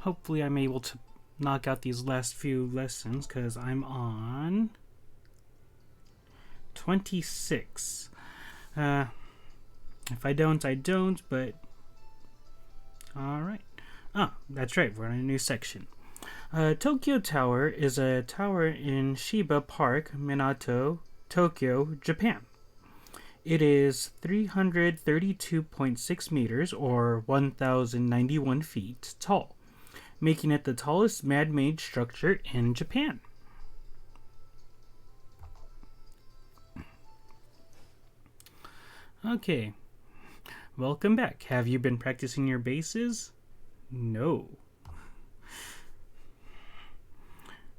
hopefully I'm able to knock out these last few lessons because I'm on 26. If I don't, I don't, but alright. Ah, that's right, we're in a new section. Tokyo Tower is a tower in Shiba Park, Minato, Tokyo, Japan. It is 332.6 meters, or 1,091 feet, tall, making it the tallest man-made structure in Japan. Okay, welcome back. Have you been practicing your bases? No.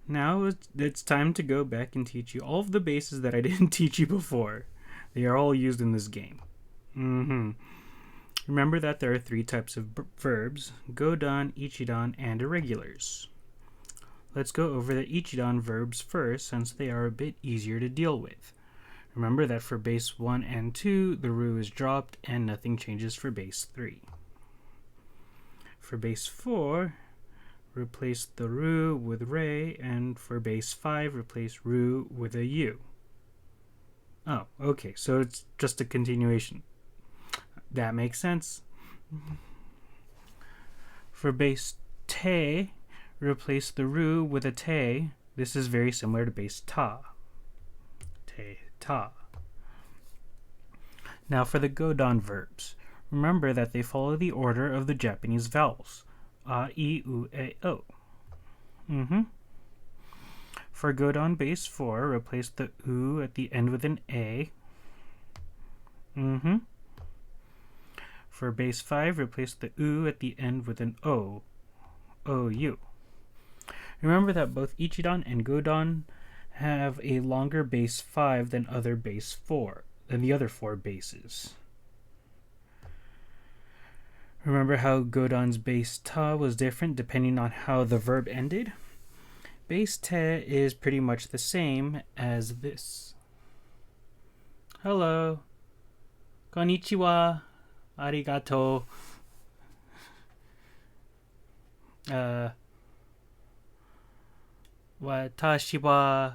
Now it's time to go back and teach you all of the bases that I didn't teach you before. They are all used in this game. Remember that there are 3 types of verbs: Godan, Ichidan, and irregulars. Let's go over the Ichidan verbs first, since they are a bit easier to deal with. Remember that for base 1 and 2, the ru is dropped and nothing changes for base 3. For base 4, replace the ru with re, and for base 5, replace ru with a u. Oh, okay, so it's just a continuation. That makes sense. For base te, replace the ru with a te. This is very similar to base ta. Te, ta. Now for the Godan verbs. Remember that they follow the order of the Japanese vowels. A, I, U, E, O. For Godan base 4, replace the U at the end with an A. For base 5, replace the U at the end with an O. O-U. Remember that both Ichidan and Godan have a longer base 5 than the other 4 bases. Remember how Godan's base ta was different depending on how the verb ended? Base te is pretty much the same as this. Hello. Konnichiwa. Arigato. Watashi wa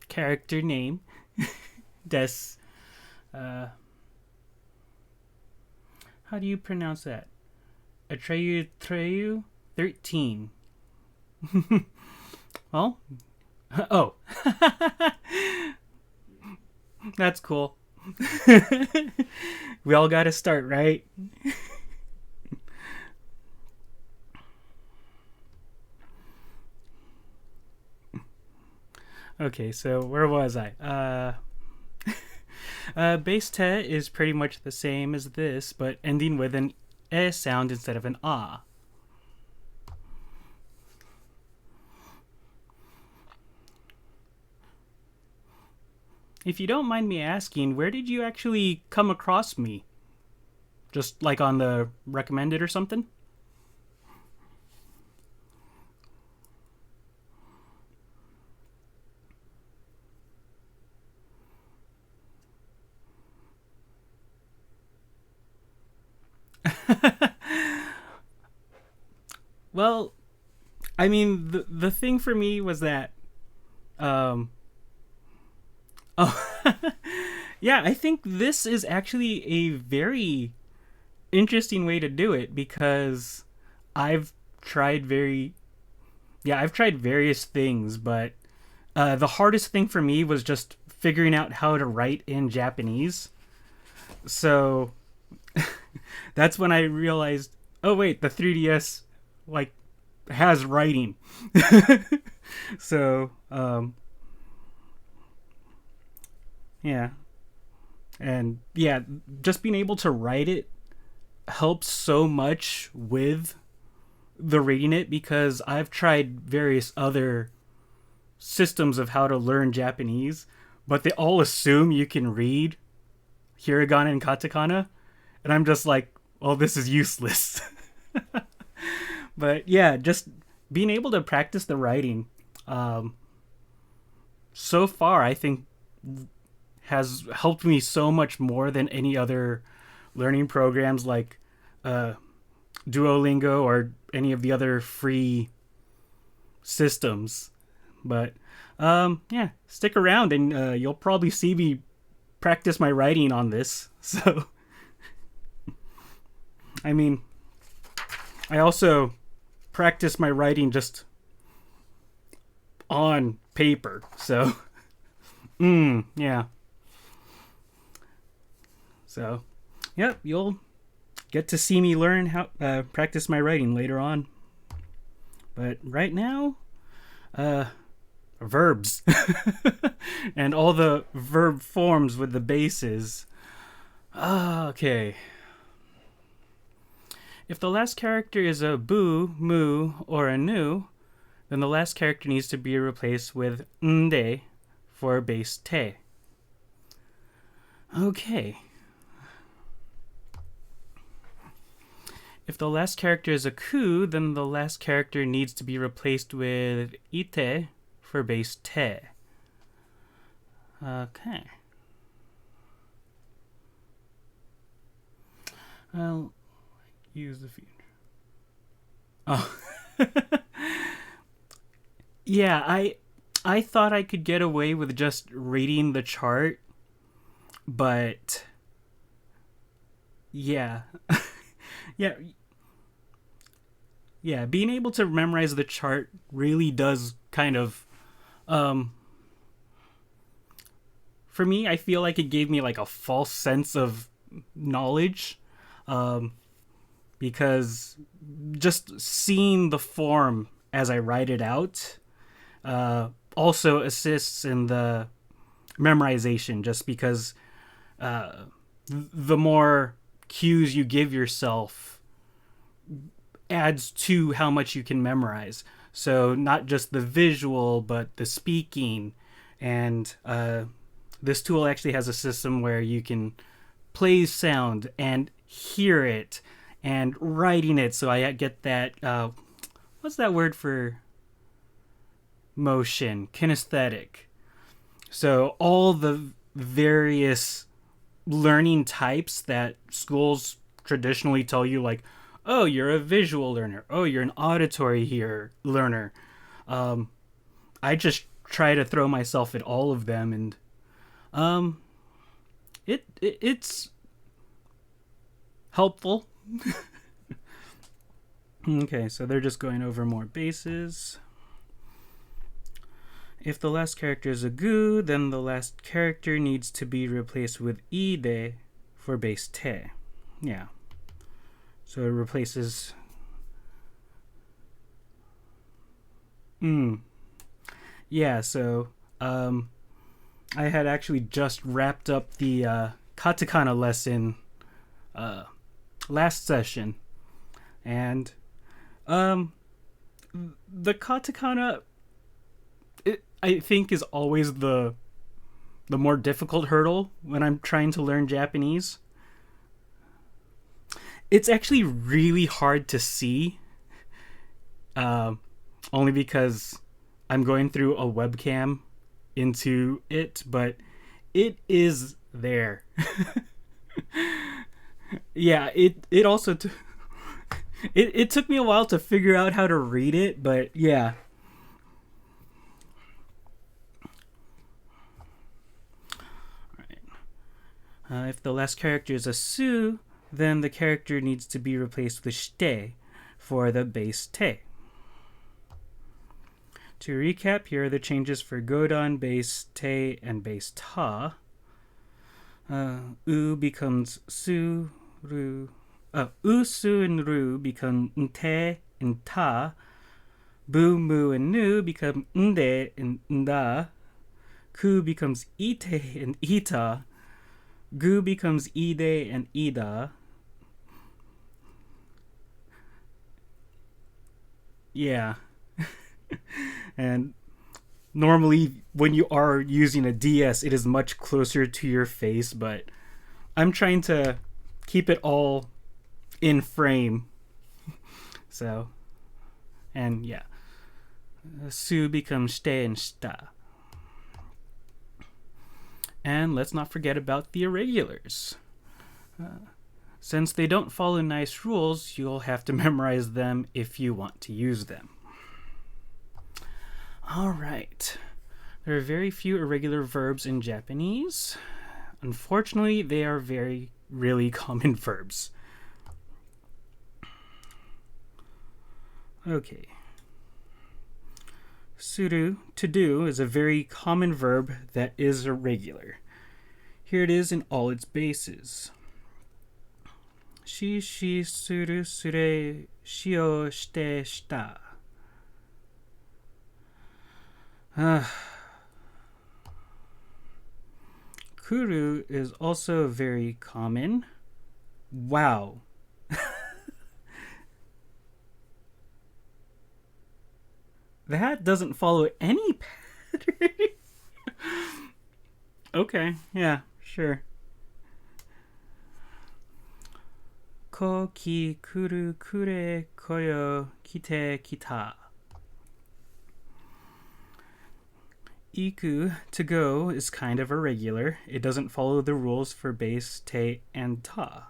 character name des. How do you pronounce that? Atreyu 13. Well, oh. That's cool. We all got to start, right? Okay, so where was I? Base te is pretty much the same as this, but ending with an e sound instead of an ah. If you don't mind me asking, where did you actually come across me? Just like on the recommended or something? Well, I mean, the thing for me was that, oh, yeah, I think this is actually a very interesting way to do it because I've tried I've tried various things, but the hardest thing for me was just figuring out how to write in Japanese. So that's when I realized, oh wait, the 3DS like has writing. So yeah, and yeah, just being able to write it helps so much with the reading it because I've tried various other systems of how to learn Japanese, but they all assume you can read hiragana and katakana, and I'm just like, well, this is useless. But yeah, just being able to practice the writing, so far I think has helped me so much more than any other learning programs like Duolingo or any of the other free systems. But yeah, stick around and you'll probably see me practice my writing on this. So, I mean, I also practice my writing just on paper. So, yeah. So, yep, you'll get to see me learn how practice my writing later on. But right now, verbs and all the verb forms with the bases. Okay. If the last character is a bu, mu, or a nu, then the last character needs to be replaced with nde for base te. Okay. If the last character is a ku, then the last character needs to be replaced with ite for base te. Okay. I'll use the future. Oh. Yeah, I thought I could get away with just reading the chart, but yeah. Yeah, being able to memorize the chart really does kind of for me, I feel like it gave me like a false sense of knowledge, because just seeing the form as I write it out also assists in the memorization, just because the more cues you give yourself adds to how much you can memorize. So not just the visual, but the speaking. And this tool actually has a system where you can play sound and hear it and writing it. So I get that, what's that word for motion? Kinesthetic. So all the various learning types that schools traditionally tell you, like, oh, you're a visual learner. Oh, you're an auditory learner. I just try to throw myself at all of them, and it's helpful. Okay, so they're just going over more bases. If the last character is a gu, then the last character needs to be replaced with ide for base te. Yeah. So it replaces... Yeah, so I had actually just wrapped up the katakana lesson last session. And the katakana, I think, is always the more difficult hurdle when I'm trying to learn Japanese. It's actually really hard to see, only because I'm going through a webcam into it, but it is there. Yeah, it also it took me a while to figure out how to read it, but yeah. All right. If the last character is a su, then the character needs to be replaced with shite for the base te. To recap, here are the changes for godan, base te, and base ta. U becomes su, ru. U, su, and ru become nte and ta. Bu, mu, and nu become nde and nda. Ku becomes ite and ita. Gu becomes ide and ida. Yeah. And normally when you are using a DS, it is much closer to your face, but I'm trying to keep it all in frame. So, and yeah. Su becomes shite and shita. And let's not forget about the irregulars. Since they don't follow nice rules, you'll have to memorize them if you want to use them. All right. There are very few irregular verbs in Japanese. Unfortunately, they are really common verbs. Okay. Suru, to do, is a very common verb that is irregular. Here it is in all its bases. Shi, suru, sure, shio, shite, shita. Kuru is also very common. Wow. That doesn't follow any pattern. Okay, yeah, sure. Ko, ki, kuru, kure, koyo, kite, kita. Iku, to go, is kind of irregular. It doesn't follow the rules for base, te, and ta.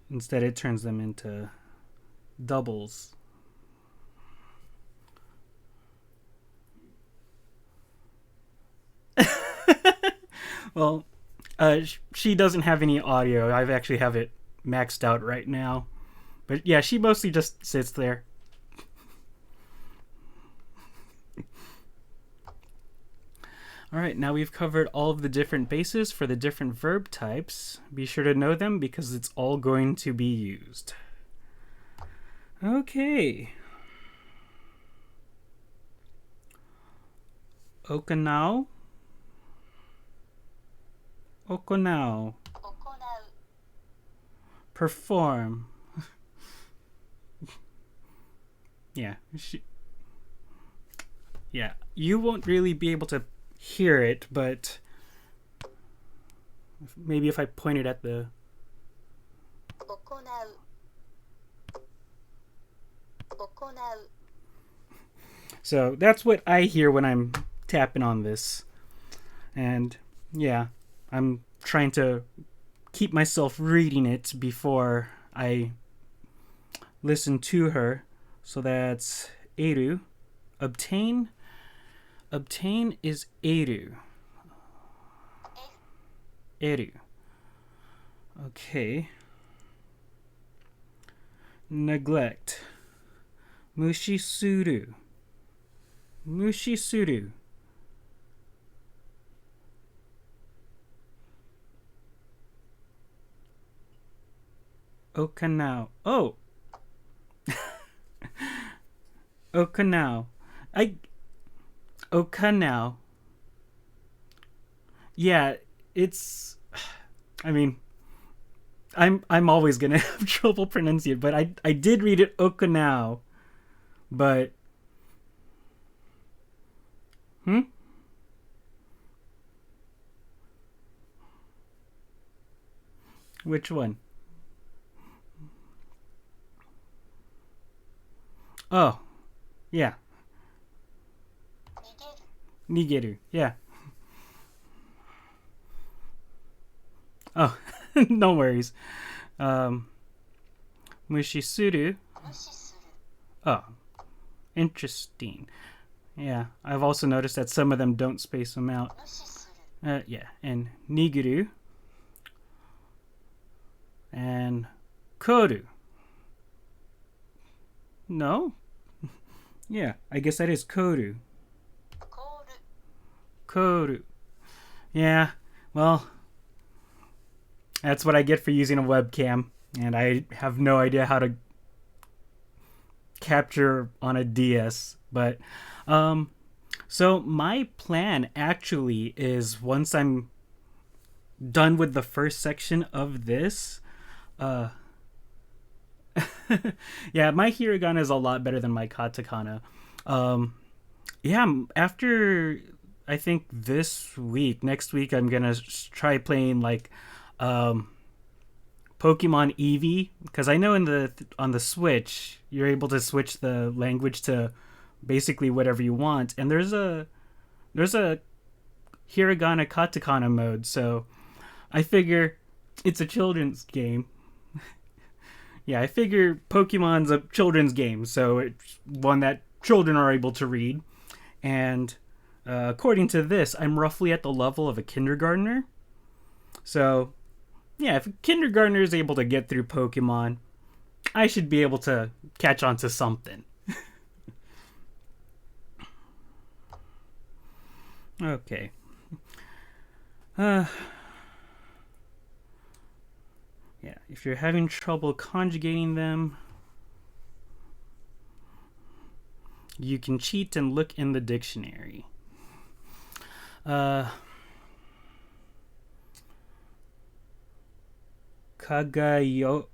Instead, it turns them into doubles. Well, she doesn't have any audio. I actually have it maxed out right now. But yeah, she mostly just sits there. Alright, now we've covered all of the different bases for the different verb types. Be sure to know them because it's all going to be used. Okay. Okanao. Okonao. Perform. Yeah. Yeah. You won't really be able to hear it, but maybe if I point it at the... So that's what I hear when I'm tapping on this. And yeah, I'm trying to keep myself reading it before I listen to her. So that's eru. Obtain. Obtain is eru. Eru. Okay. Neglect. Mushisuru. Mushisuru. Okanao. Oh! Okanao. Okanao. Yeah, it's... I mean, I'm always gonna have trouble pronouncing it, but I did read it Okanao. But... Which one? Oh, yeah. Nigeru, yeah. Oh, no worries. Mushisuru. Oh, interesting. Yeah, I've also noticed that some of them don't space them out. Yeah, and niguru. And koru. No? Yeah, I guess that is koru. Koru. Yeah, well, that's what I get for using a webcam, and I have no idea how to capture on a DS. But, so my plan actually is once I'm done with the first section of this, yeah, my hiragana is a lot better than my katakana. Yeah, after I think this week, next week, I'm gonna try playing like Pokemon Eevee, because I know on the Switch you're able to switch the language to basically whatever you want, and there's a hiragana katakana mode. So I figure It's a children's game. Yeah, I figure Pokemon's a children's game, so it's one that children are able to read. And according to this, I'm roughly at the level of a kindergartner. So, yeah, if a kindergartner is able to get through Pokemon, I should be able to catch on to something. Okay. Yeah, if you're having trouble conjugating them, you can cheat and look in the dictionary. Kagayaku.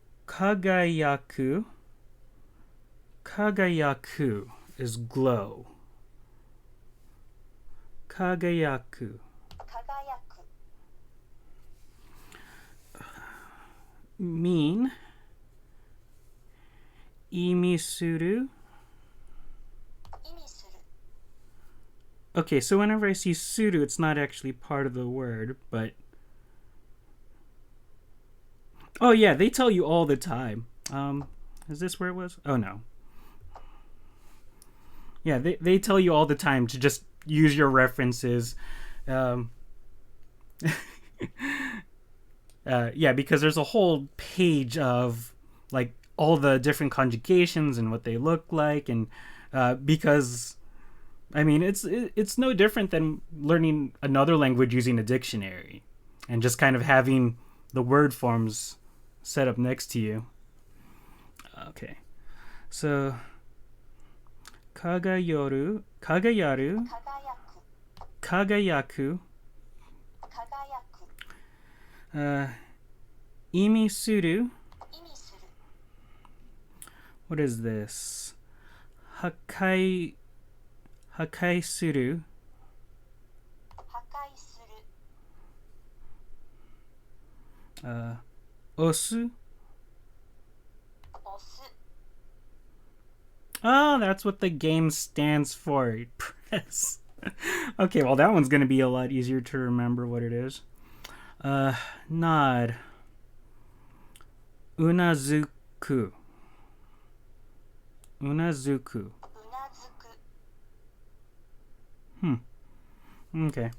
Kagayaku is glow. Kagayaku. Mean. Imisuru. Okay, so whenever I see suru, it's not actually part of the word, but... Oh yeah, they tell you all the time. Is this where it was? Oh no. Yeah, they tell you all the time to just use your references. Yeah, because there's a whole page of like all the different conjugations and what they look like, and because I mean it's no different than learning another language using a dictionary and just kind of having the word forms set up next to you. Okay, so kagayaru, kagayaku, imisuru. What is this? Hakai suru. Osu. Oh, that's what the game stands for. Press. Okay, well that one's gonna be a lot easier to remember what it is. Nod. Unazuku. Unazuku. Okay.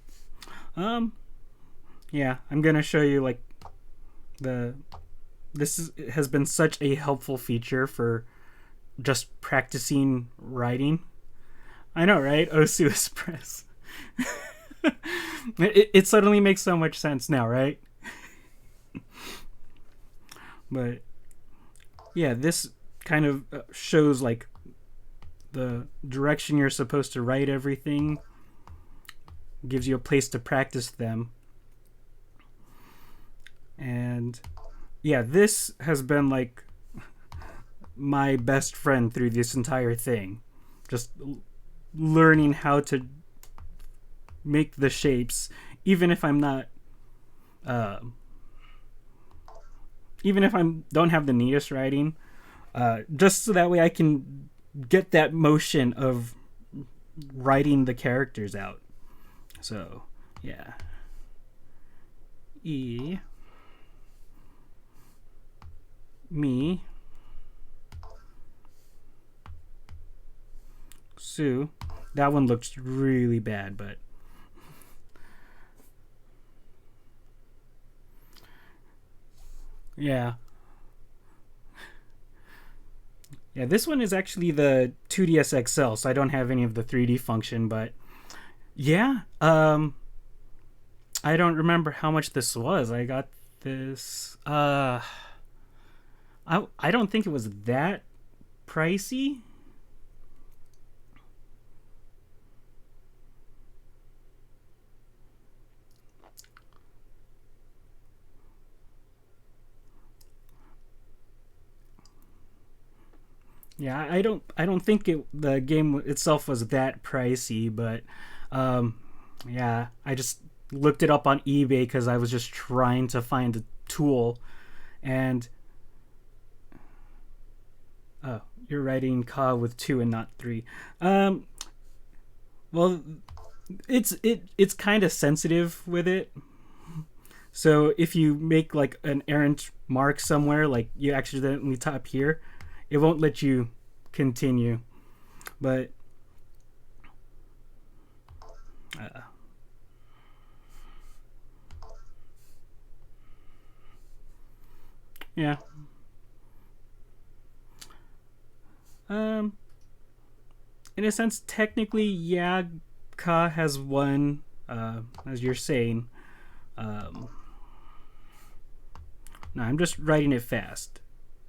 Yeah, I'm gonna show you like has been such a helpful feature for just practicing writing. I know, right? Osu Express. It suddenly makes so much sense now, right? But yeah, this kind of shows like the direction you're supposed to write everything, gives you a place to practice them. And yeah, this has been like my best friend through this entire thing. Just learning how to make the shapes, even if I'm not even if I don't have the neatest writing, just so that way I can get that motion of writing the characters out. So, yeah. Me. Sue. That one looks really bad, but... Yeah. Yeah, this one is actually the 2DS XL, so I don't have any of the 3D function, but... Yeah, I don't remember how much this was. I got this... I don't think it was that pricey. Yeah, I don't think the game itself was that pricey, but yeah, I just looked it up on eBay because I was just trying to find a tool, and oh, you're writing Ka with 2 and not 3. Well, it's kind of sensitive with it, So if you make like an errant mark somewhere, like you accidentally tap here, it won't let you continue. But uh, yeah. Um, in a sense, technically, yeah, Ka has won, as you're saying. Um, no, I'm just writing it fast,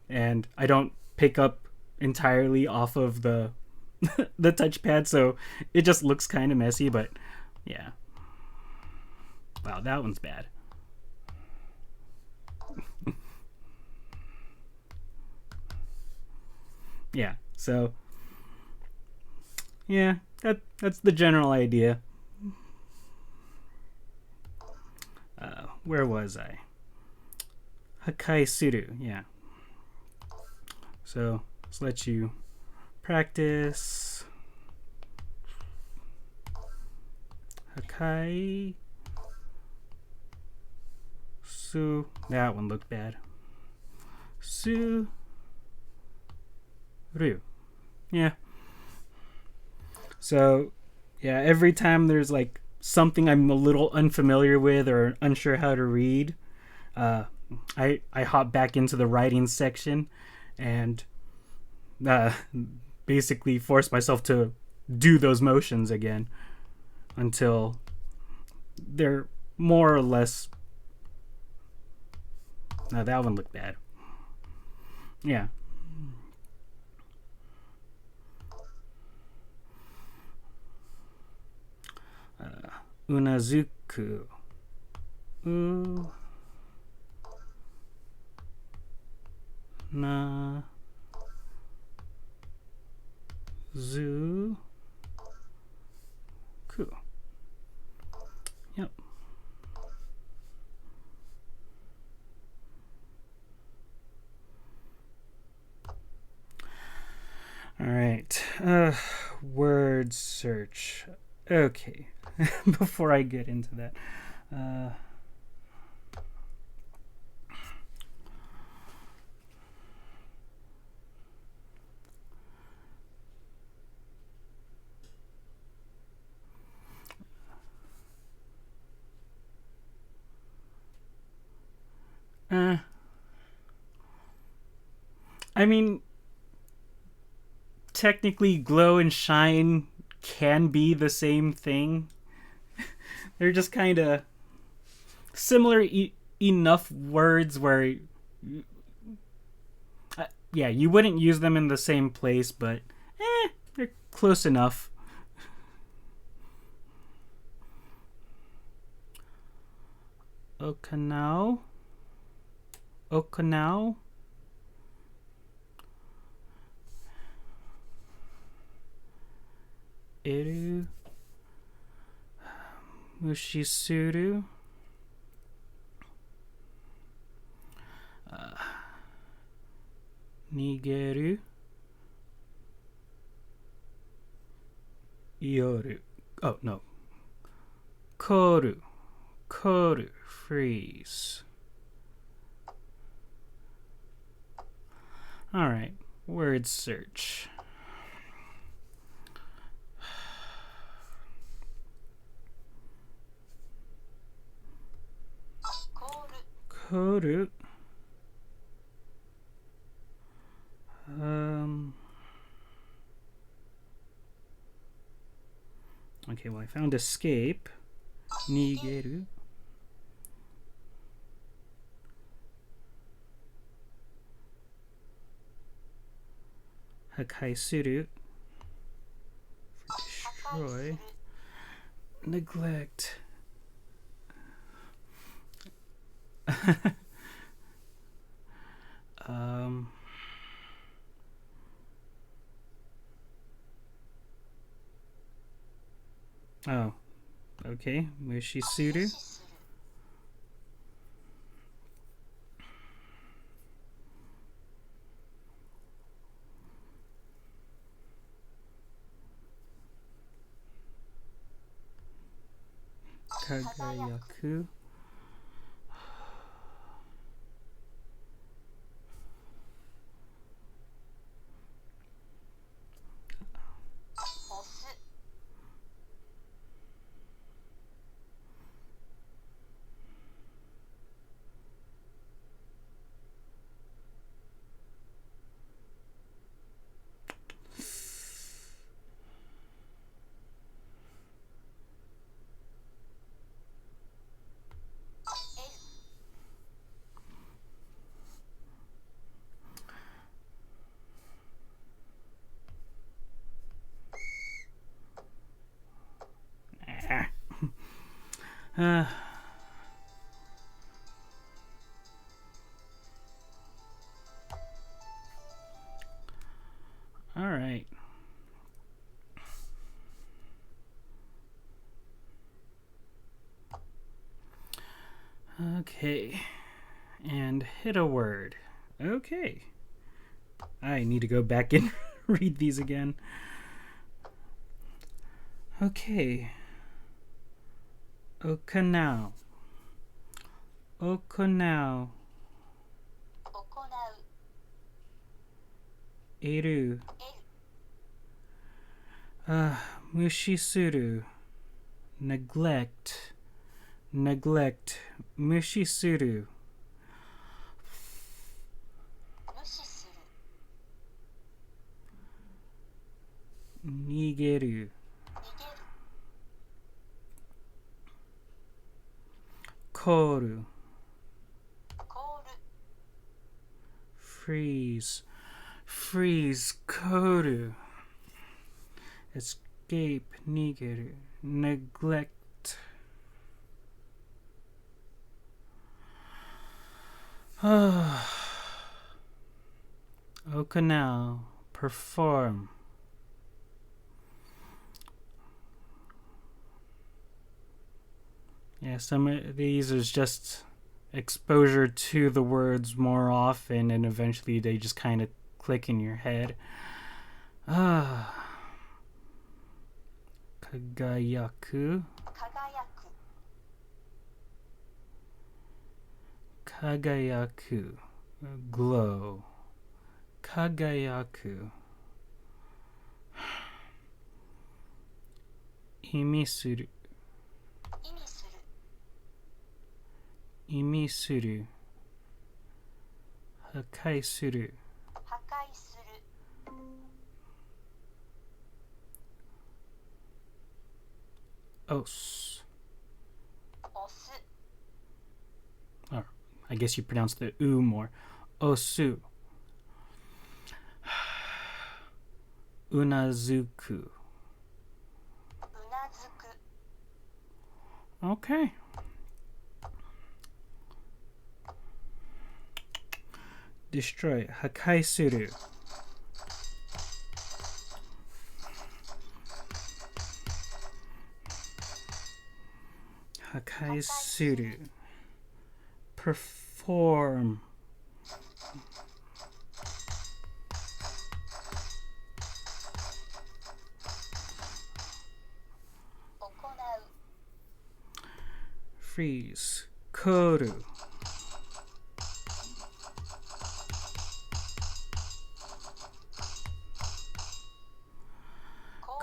and I don't pick up entirely off of the the touchpad, so it just looks kind of messy. But yeah, wow, that one's bad. Yeah, so yeah, that's the general idea. Where was I? Hakai Suru, yeah. So let's let you practice. Hakai Su. That one looked bad. Su Ryu. Yeah. So, yeah, every time there's like something I'm a little unfamiliar with or unsure how to read, uh, I hop back into the writing section and uh, basically force myself to do those motions again until they're more or less. No, that one looked bad. Yeah. Unazuku. U na zu ku. Yep. All right. Word search. Okay. Before I get into that. Uh, uh, I mean, technically, glow and shine can be the same thing. They're just kind of similar enough words where, yeah, you wouldn't use them in the same place, but they're close enough. Okanao. Okanao. Eru. Mushisuru. Nigeru. Yoru. Oh, no. Koru. Koru. Freeze. Alright. Word search. Koru. Okay, well, I found escape. Nigeru. Hakai Suru. Destroy. Neglect. um. Oh. Okay. Mushisuru. Kagayaku. Uh, all right. Okay. And hit a word. Okay. I need to go back and read these again. Okay. Okanao. Okonao. 行う Eru. 得る Mushisuru. Neglect. Neglect. Mushisuru. 無視する Nigeru. 逃げる Koru. 凍る Freeze. Freeze. Koru. Escape. Nigeru. Neglect. Okanao. Perform. Yeah, some of these is just exposure to the words more often, and eventually they just kind of click in your head. Kagayaku. 輝く Kagayaku. Glow. Kagayaku. Imisuru. 意味する Imisuru. Hakai suru. 破壊する Os. 押す Or I guess you pronounce the u more. Osu. Unazuku. うなずく Okay. Destroy. Hakai suru. Hakai suru. Perform. Freeze. Koru.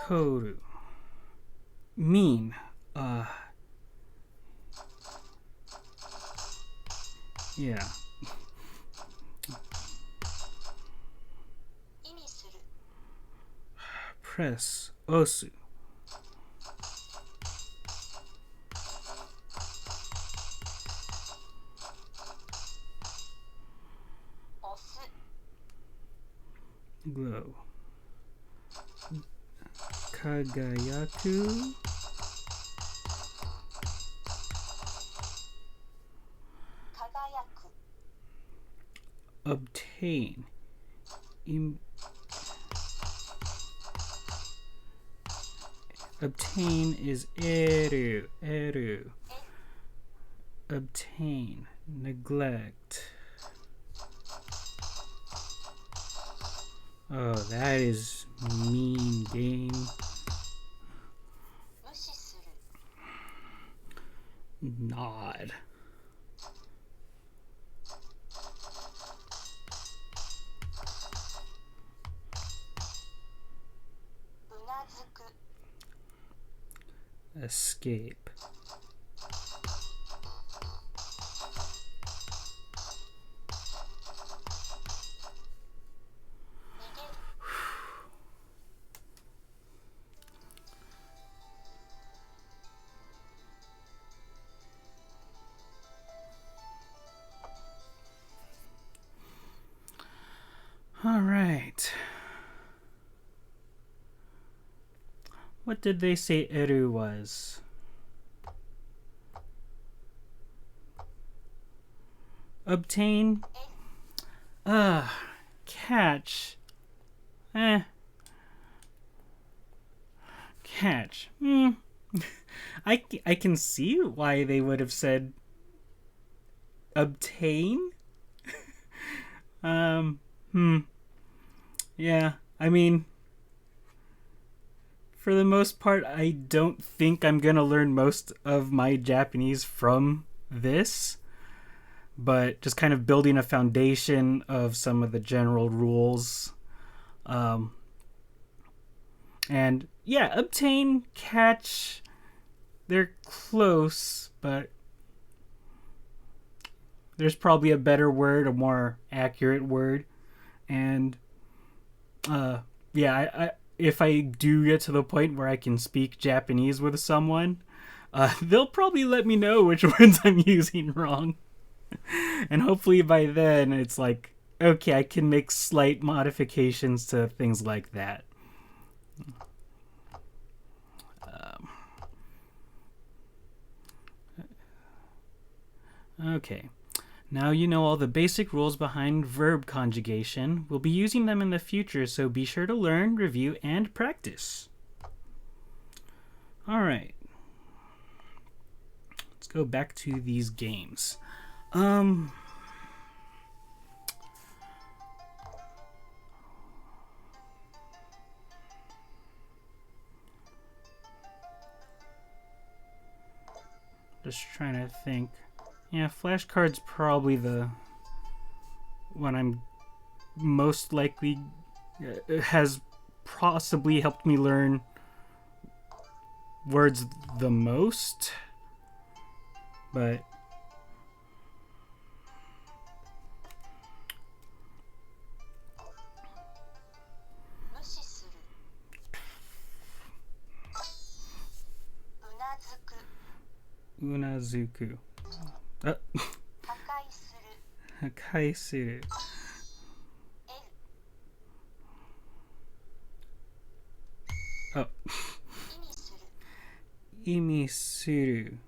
Koru. Mean. Yeah. 意味する Press. Osu. 押す Glow. Kagayaku. 輝く Obtain. Obtain is eru. Eru. Obtain. Neglect. Oh, that is mean, game. 無視する Nod. うなずく Escape. 逃げる All right. What did they say Eru was? Obtain. Catch. Catch. I can see why they would have said obtain. Yeah, I mean, for the most part, I don't think I'm gonna learn most of my Japanese from this, but just kind of building a foundation of some of the general rules. And yeah, obtain, catch, they're close, but there's probably a better word, a more accurate word. And yeah, if I do get to the point where I can speak Japanese with someone, they'll probably let me know which words I'm using wrong. And hopefully by then it's like, okay, I can make slight modifications to things like that. Okay. Now you know all the basic rules behind verb conjugation. We'll be using them in the future, so be sure to learn, review, and practice. Alright. Let's go back to these games. Just trying to think. Yeah, flashcards probably the one I'm most likely has possibly helped me learn words the most. But unazuku. 破壊する oh 意味する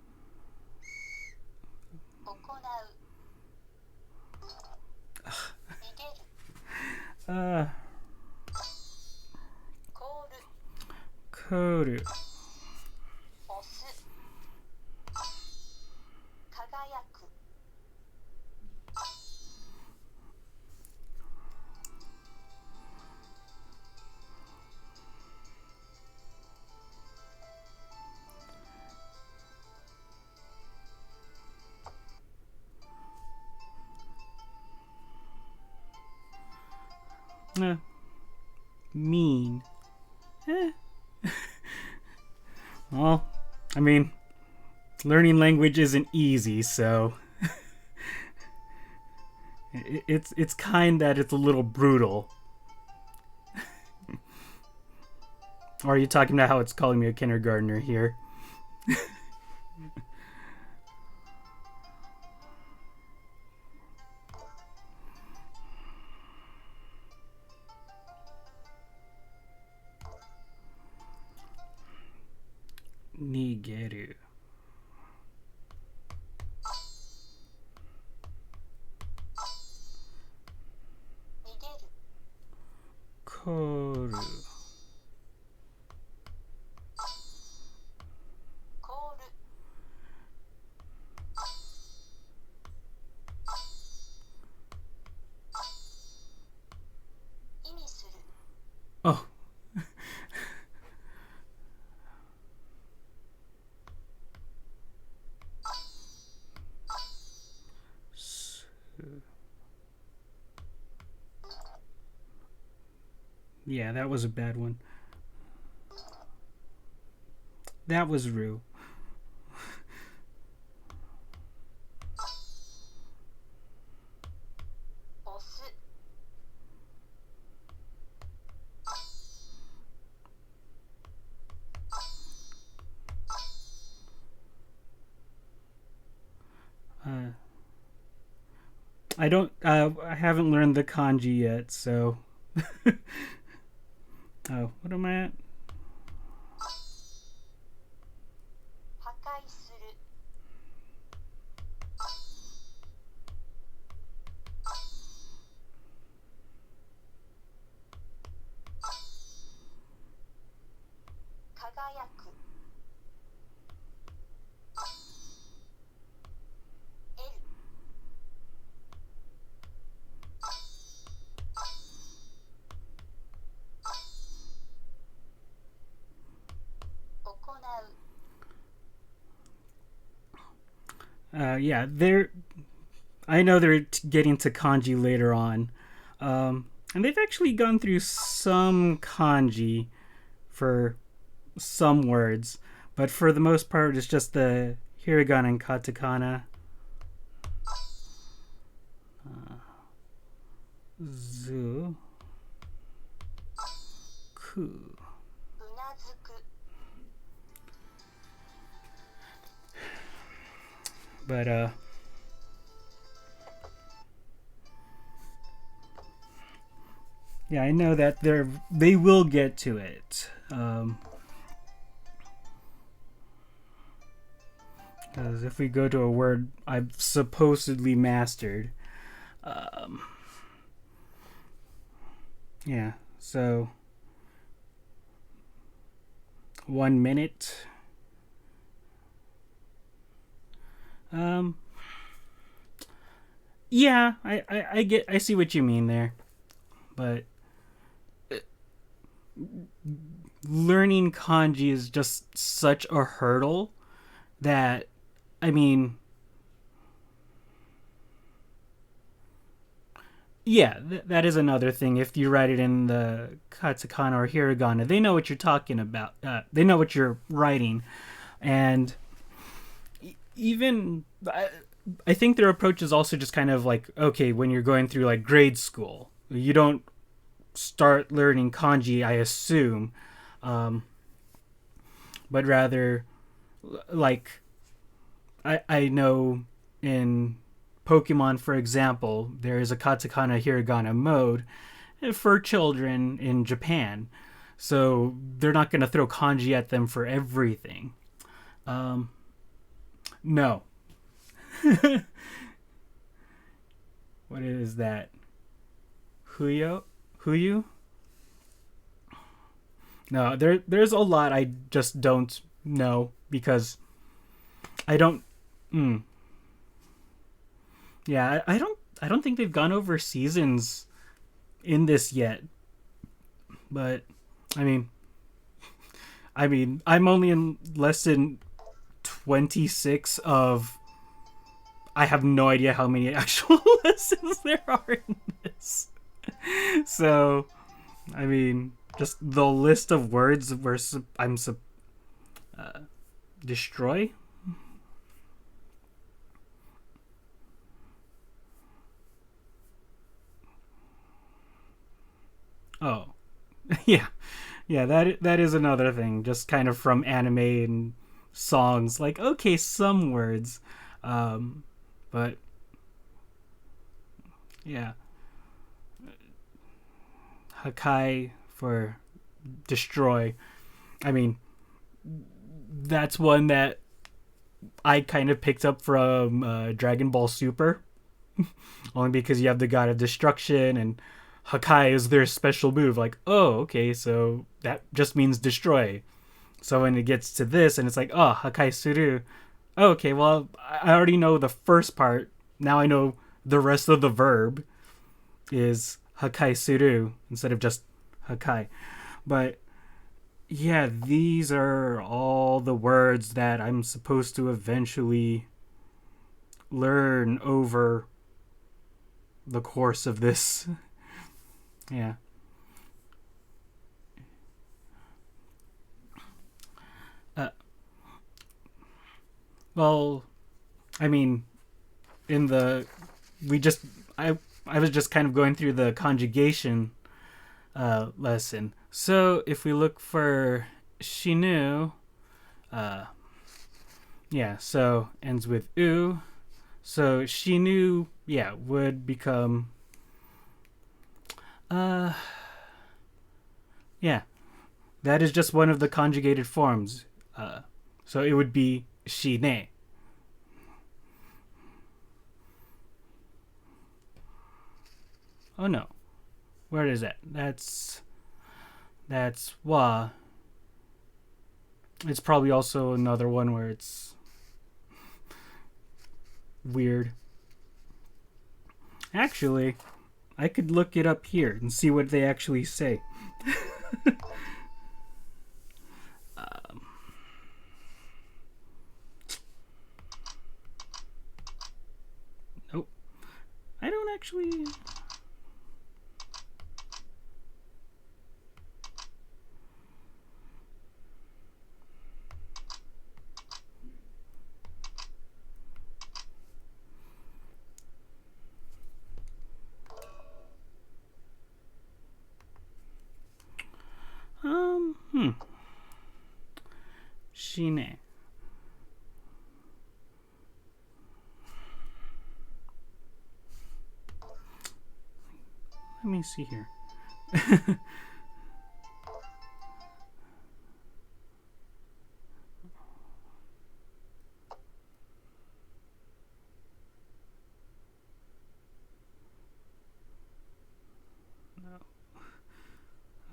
コール mean. Well, I mean, learning language isn't easy, so it's kind that it's a little brutal. Or are you talking about how it's calling me a kindergartner here? Nigeru. Koru. Oh. Yeah, that was a bad one. That was Rue. I haven't learned the kanji yet, so. Oh, what am I at? Yeah, they're. I know they're getting to kanji later on, and they've actually gone through some kanji for some words, but for the most part, it's just the hiragana and katakana. Zu ku. うなずく But yeah, I know that they will get to it. Because if we go to a word I've supposedly mastered, um, yeah. So 1 minute. Um, yeah, I see what you mean there, but learning kanji is just such a hurdle that, I mean, yeah, that is another thing. If you write it in the katakana or hiragana, they know what you're talking about. They know what you're writing, and even I think their approach is also just kind of like, okay, when you're going through like grade school, you don't start learning kanji, I assume, um, but rather like I know in Pokemon, for example, there is a katakana hiragana mode for children in Japan. So they're not going to throw kanji at them for everything. Um, no. What is that? Huyo? Huyu? No, there's a lot I just don't know because I don't. Mm, yeah, I don't think they've gone over seasons in this yet. But I mean, I'm only in lesson 26 of. I have no idea how many actual lessons there are in this. So, I mean, just the list of words where destroy. Oh, yeah, yeah. That is another thing. Just kind of from anime and songs. Like, okay, some words, um, but yeah, Hakai for destroy. I mean, that's one that I kind of picked up from Dragon Ball Super, only because you have the God of Destruction and Hakai is their special move. Like, oh, okay, so that just means destroy. So when it gets to this and it's like, oh, Hakai Suru. Oh, okay, well, I already know the first part. Now I know the rest of the verb is Hakai Suru instead of just Hakai. But yeah, these are all the words that I'm supposed to eventually learn over the course of this. Yeah. Uh, well, I mean, in the we just I was just kind of going through the conjugation lesson. So if we look for shinu, uh, yeah, so ends with u. So shinu, yeah, would become uh, yeah, that is just one of the conjugated forms. So it would be shine. Oh no, where is that? That's wa. It's probably also another one where it's weird. Actually, I could look it up here and see what they actually say. um, actually... Shine. Let me see here.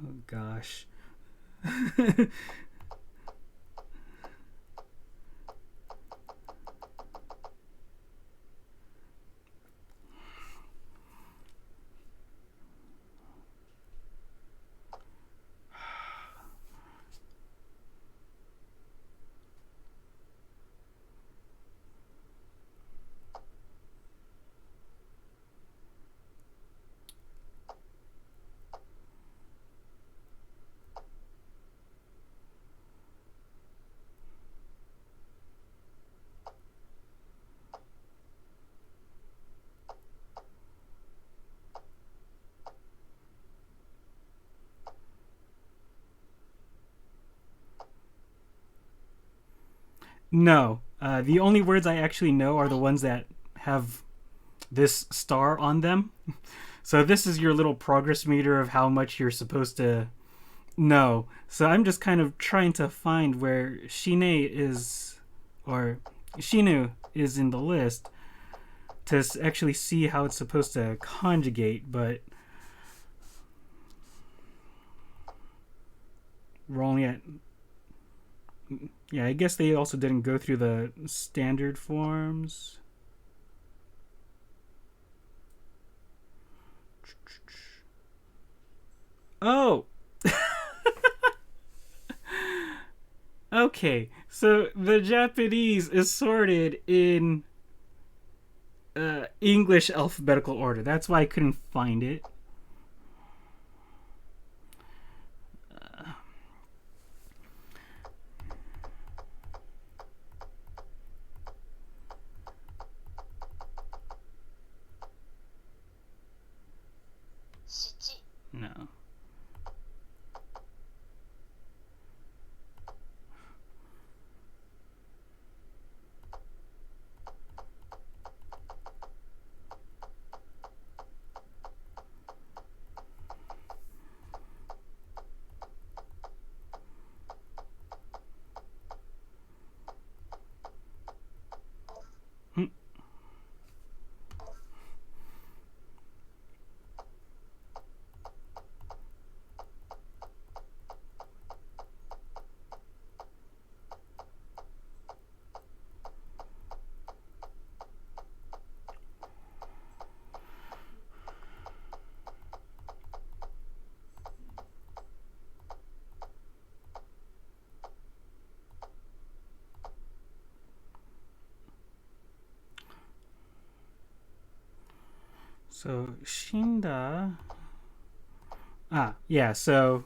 Oh gosh. No. The only words I actually know are the ones that have this star on them. So this is your little progress meter of how much you're supposed to know. So I'm just kind of trying to find where Shine is, or Shinu is in the list to actually see how it's supposed to conjugate, but we're only at... Yeah, I guess they also didn't go through the standard forms. Oh! Okay, so the Japanese is sorted in English alphabetical order. That's why I couldn't find it. No. So Shinda. Yeah. So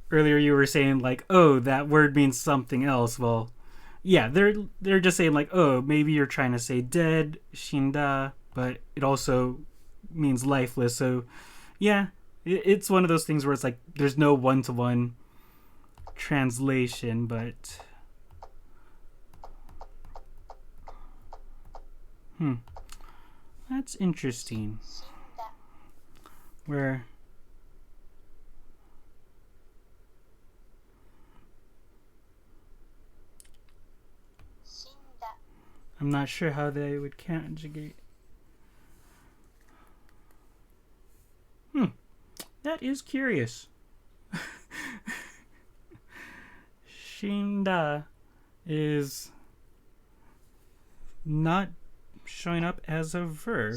earlier you were saying like, oh, that word means something else. Well, yeah, they're just saying like, oh, maybe you're trying to say dead, Shinda, but it also means lifeless. So yeah, it's one of those things where it's like there's no one-to-one translation, but that's interesting. Where I'm not sure how they would conjugate. That is curious. Shinda is not showing up as a verb.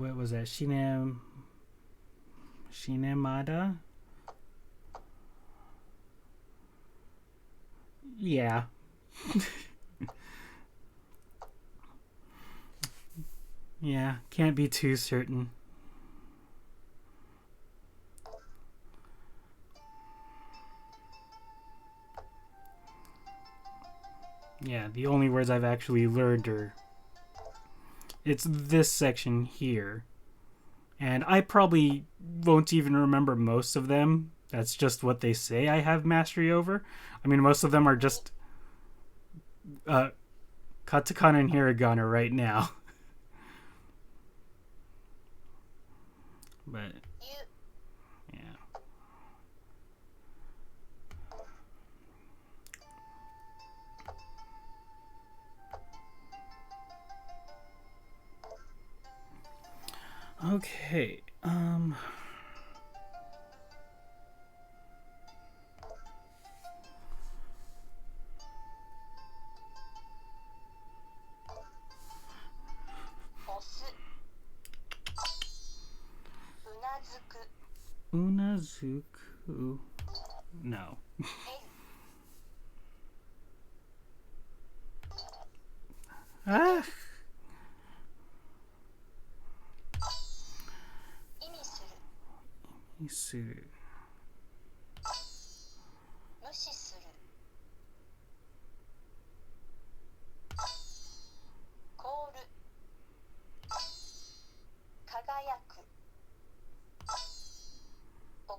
what was that? Shinemada? Yeah. Yeah, can't be too certain. Yeah, the only words I've actually learned are it's this section here. And I probably won't even remember most of them. That's just what they say I have mastery over. I mean, most of them are just katakana and hiragana right now. But ゆ yeah. Okay. 押すうなずく Unazuku. No. 得る Ah. 意味する Isu. 無視する凍る輝く行う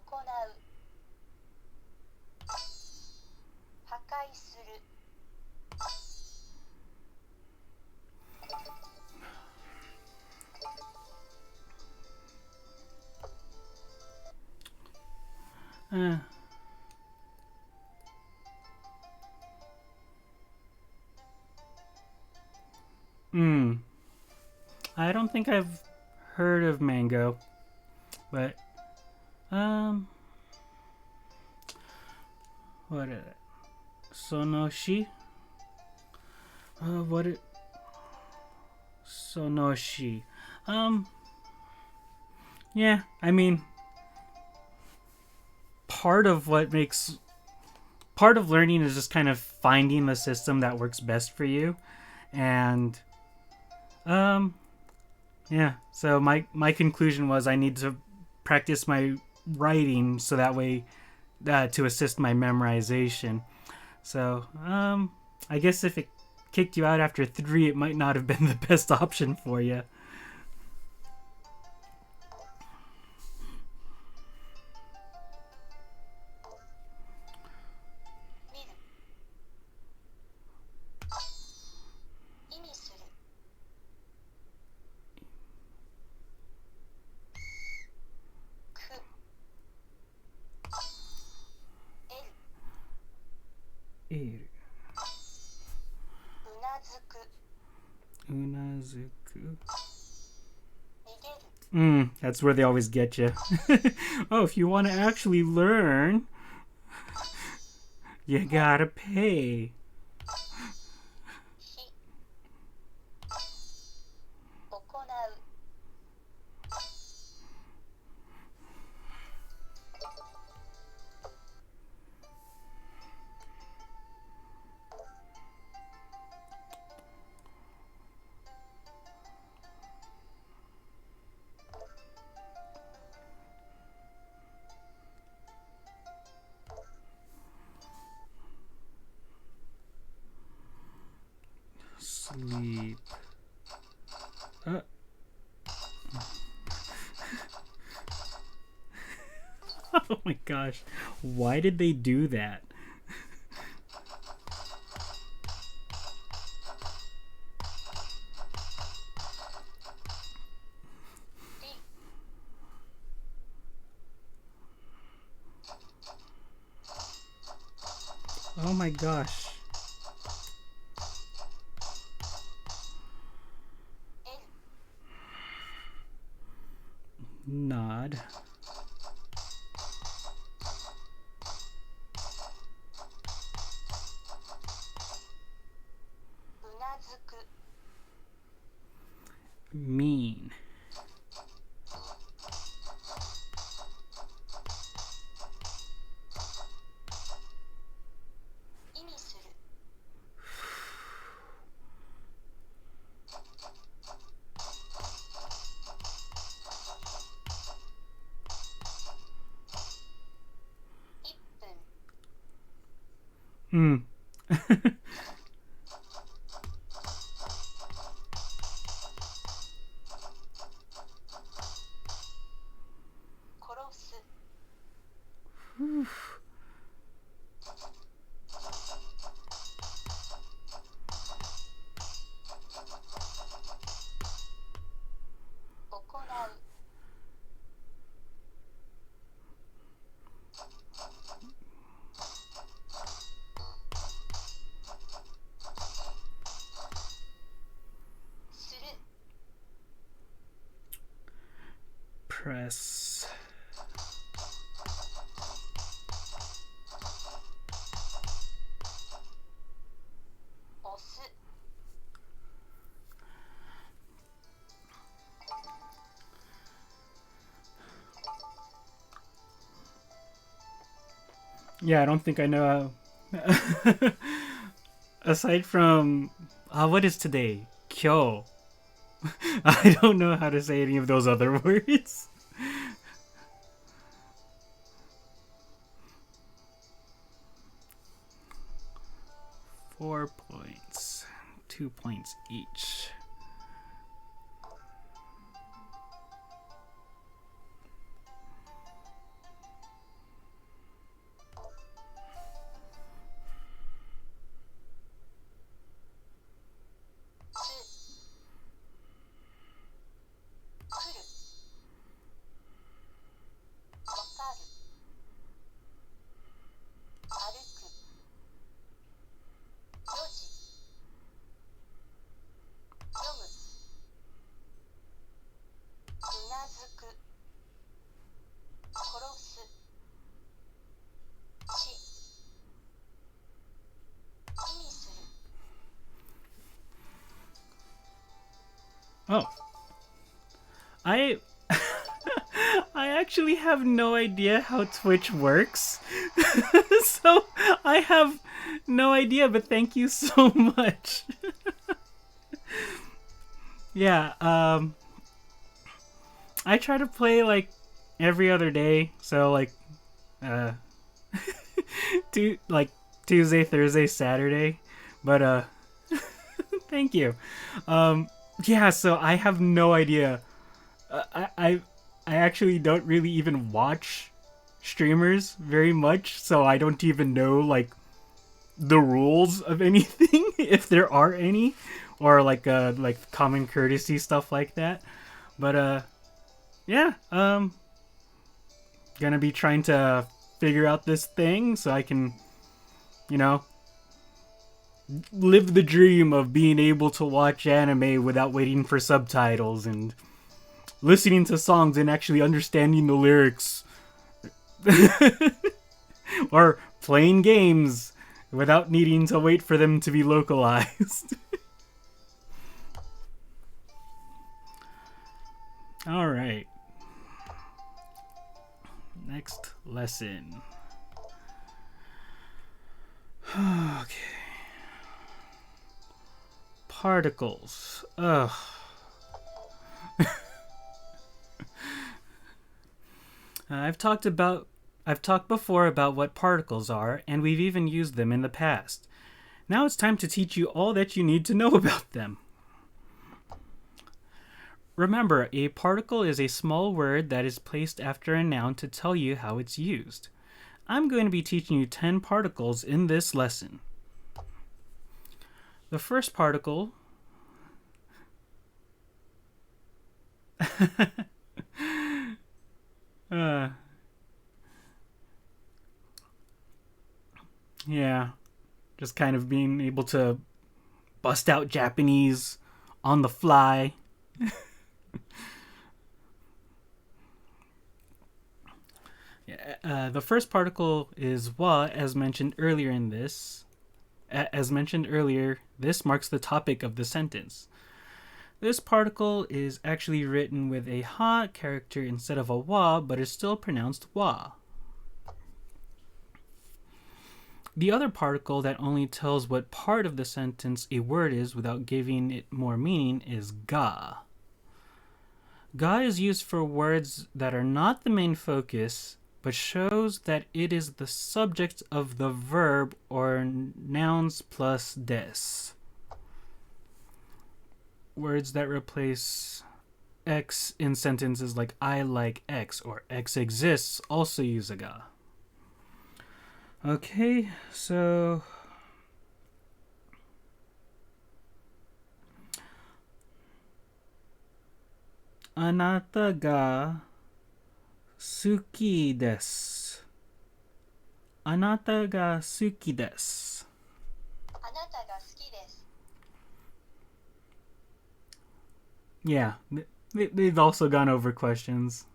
破壊する I don't think I've heard of Mango, but what is it? Sonoshi? What it? Sonoshi. Yeah, I mean, part of learning is just kind of finding the system that works best for you, and yeah. So my conclusion was I need to practice my writing so that way to assist my memorization. So I guess if it kicked you out after 3, it might not have been the best option for you. 見る意味するく得る Eiru. うなずく Unazuku. 逃げる That's where they always get you. Oh, if you want to actually learn, you gotta pay. 非行う Sleep. Oh my gosh. Why did they do that? り Oh my gosh. 得る Nod. うなずく Mean. Mm. 殺す 行う する Press. 押す Yeah, I don't think I know how. Aside from. What is today? Kyo. I don't know how to say any of those other words. Four points. 2 points each. Oh. I I actually have no idea how Twitch works. So I have no idea, but thank you so much. Yeah, I try to play like every other day, so like uh like Tuesday, Thursday, Saturday. But thank you. Yeah, so I have no idea. I actually don't really even watch streamers very much, so I don't even know like the rules of anything if there are any, or like common courtesy stuff like that. But yeah, gonna be trying to figure out this thing so I can, you know, live the dream of being able to watch anime without waiting for subtitles and listening to songs and actually understanding the lyrics. Or playing games without needing to wait for them to be localized. All right. Next lesson. Okay. Particles. Ugh. I've talked before about what particles are, and we've even used them in the past. Now it's time to teach you all that you need to know about them. Remember, a particle is a small word that is placed after a noun to tell you how it's used. I'm going to be teaching you 10 particles in this lesson. The first particle yeah, just kind of being able to bust out Japanese on the fly. The first particle is wa, as mentioned earlier in this. As mentioned earlier, this marks the topic of the sentence. This particle is actually written with a ha character instead of a wa, but is still pronounced wa. The other particle that only tells what part of the sentence a word is without giving it more meaning is ga. Ga is used for words that are not the main focus, but shows that it is the subject of the verb or nouns plus des. Words that replace X in sentences like I like X or X exists also use a ga. Okay, so anata ga suki desu. Anata ga suki desu. あなたが好きです。 Yeah, they've also gone over questions.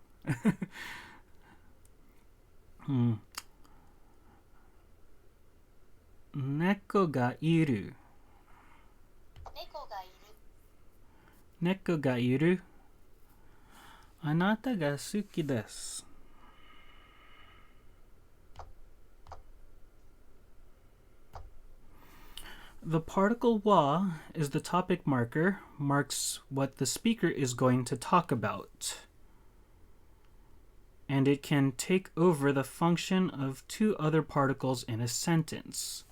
Neko ga iru. 猫がいる。 Neko ga iru. Anata ga suki desu. The particle wa is the topic marker, marks what the speaker is going to talk about. And it can take over the function of two other particles in a sentence.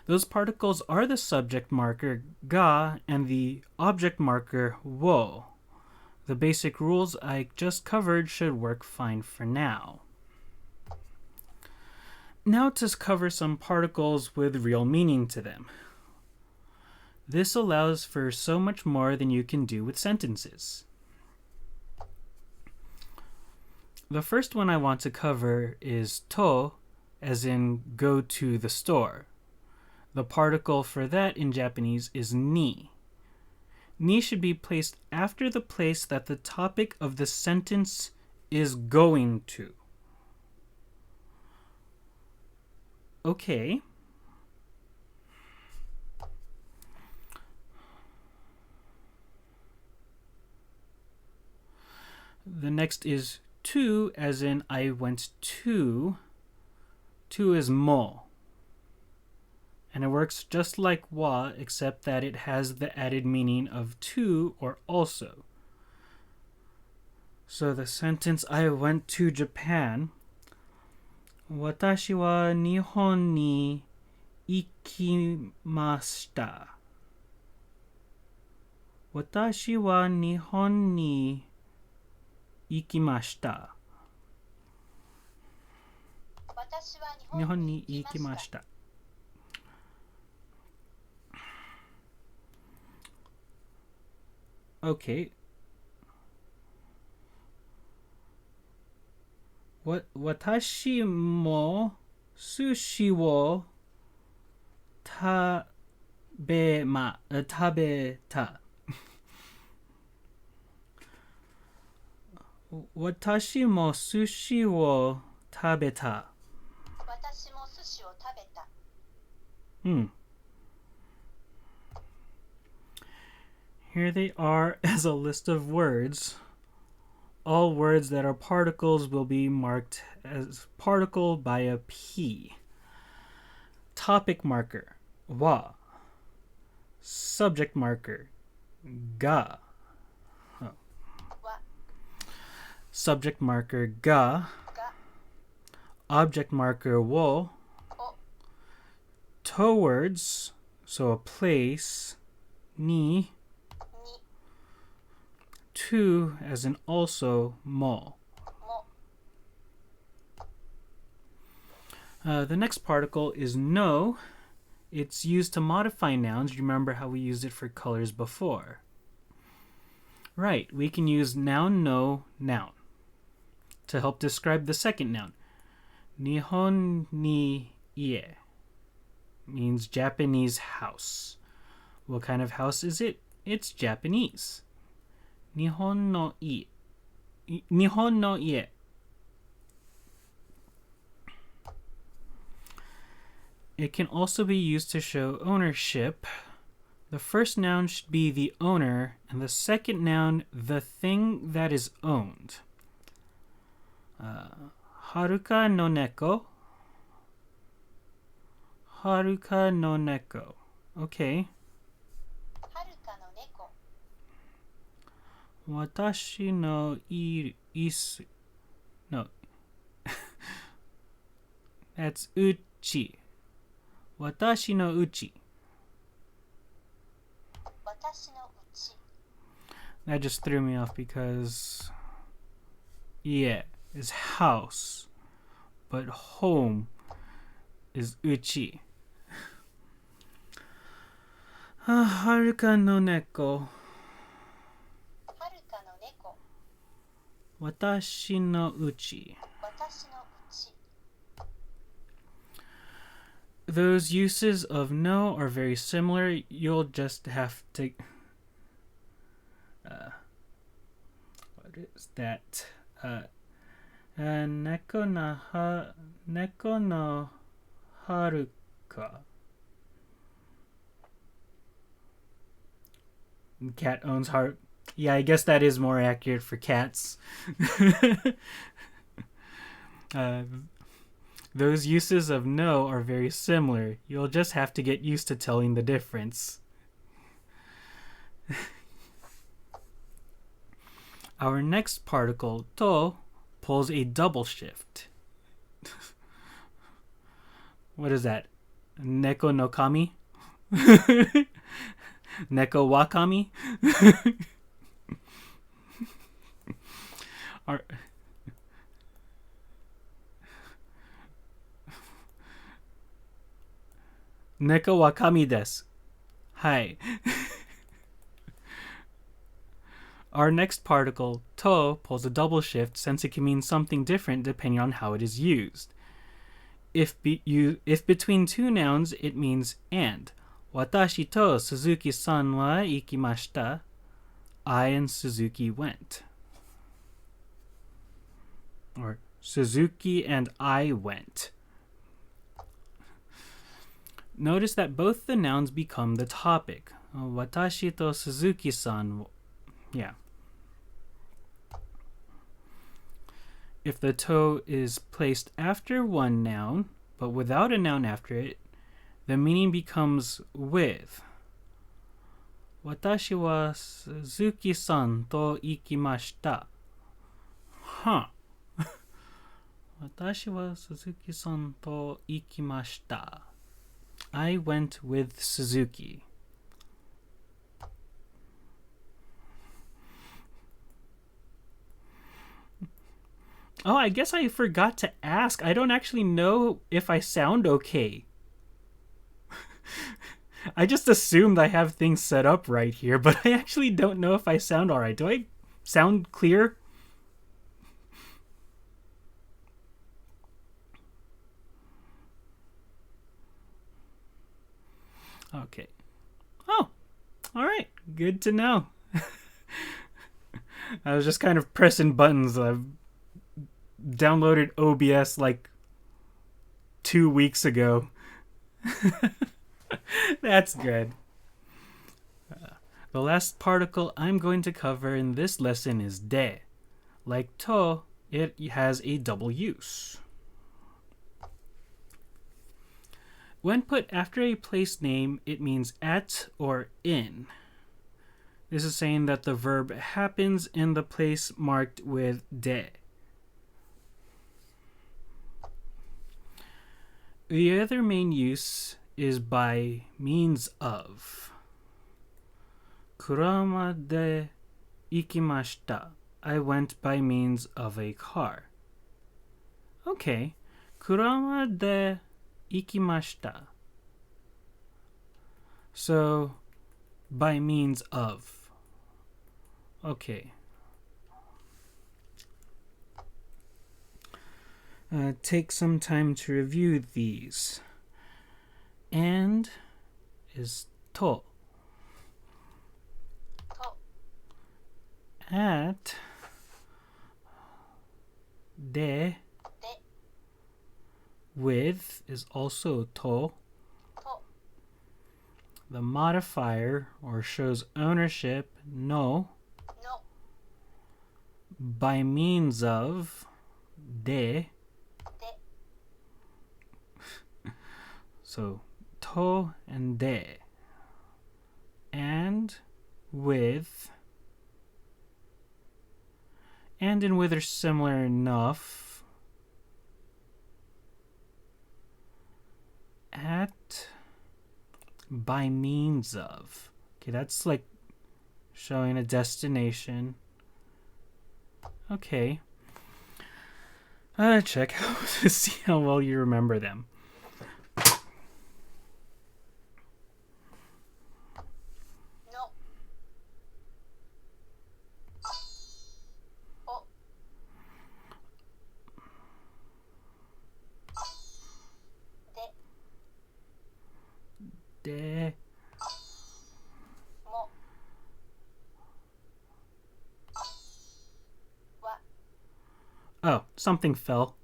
Those particles are the subject marker ga and the object marker wo. The basic rules I just covered should work fine for now. Now to cover some particles with real meaning to them. This allows for so much more than you can do with sentences. The first one I want to cover is to, as in go to the store. The particle for that in Japanese is ni. Ni should be placed after the place that the topic of the sentence is going to. Okay. The next is to, as in I went to. To is mo. And it works just like wa, except that it has the added meaning of to or also. So the sentence I went to Japan. Watashi wa Nihon ni ikimashita. Watashi wa Nihon ni ikimashita. 私は日本に日本に行きまし。行きましたた。Okay. Watashi mo sushi wo tabeta. Watashi mo sushi wo tabeta. 私も寿司を食べた。 Here they are as a list of words. All words that are particles will be marked as particle by a P. Topic marker, wa. Subject marker, ga. Oh. は Subject marker, ga. が Object marker, wo. を To words, so a place, ni. に To, as in also, mo. も The next particle is no. It's used to modify nouns. Remember how we used it for colors before. Right, we can use noun, no, noun to help describe the second noun. Nihon ni ie means Japanese house. What kind of house is it? It's Japanese. Nihon no ie. Nihon no ie. It can also be used to show ownership. The first noun should be the owner, and the second noun, the thing that is owned. Haruka no neko. Haruka no neko. Okay. はるかの猫。 Watashi no isu. No. That's uchi. Watashi no uchi. 私の家 That just threw me off because, yeah, is house, but home is uchi. Haruka no neko. はるかの猫 Watashi no uchi. 私の家 Those uses of no are very similar. You'll just have to. What is that? Neko no haruka. Cat owns heart. Yeah, I guess that is more accurate for cats. Those uses of no are very similar. You'll just have to get used to telling the difference. Our next particle, to, pulls a double shift. What is that? Neko no kami? Neko wakami? Our, Neko wakami desu. Hi. Our next particle, to, pulls a double shift since it can mean something different depending on how it is used. If between two nouns, it means and. Watashi to Suzuki-san wa ikimashita. I and Suzuki went. Or Suzuki and I went. Notice that both the nouns become the topic. Watashi to Suzuki-san. Yeah. If the to is placed after one noun, but without a noun after it, the meaning becomes with. Watashi wa Suzuki-san to ikimashita. Huh. Watashi wa Suzuki-san to ikimashita. I went with Suzuki. Oh, I guess I forgot to ask. I don't actually know if I sound okay. I just assumed I have things set up right here, but I actually don't know if I sound alright. Do I sound clear? Okay. Oh, alright. Good to know. I was just kind of pressing buttons. I've downloaded OBS like 2 weeks ago. That's good. The last particle I'm going to cover in this lesson is de. Like to, it has a double use. When put after a place name, it means at or in. This is saying that the verb happens in the place marked with de. The other main use is by means of. Kurama de ikimashita. I went by means of a car. Okay. Kurama de ikimashita. So, by means of. Okay. Take some time to review these. And is to. と At de で with is also to. と The modifier or shows ownership no の by means of de. で So to and de. And with. And with are similar enough. at, by means of. Okay, that's like showing a destination. Okay. Check to see how well you remember them. No. O. De. De. Mo. Wa. Oh, something fell.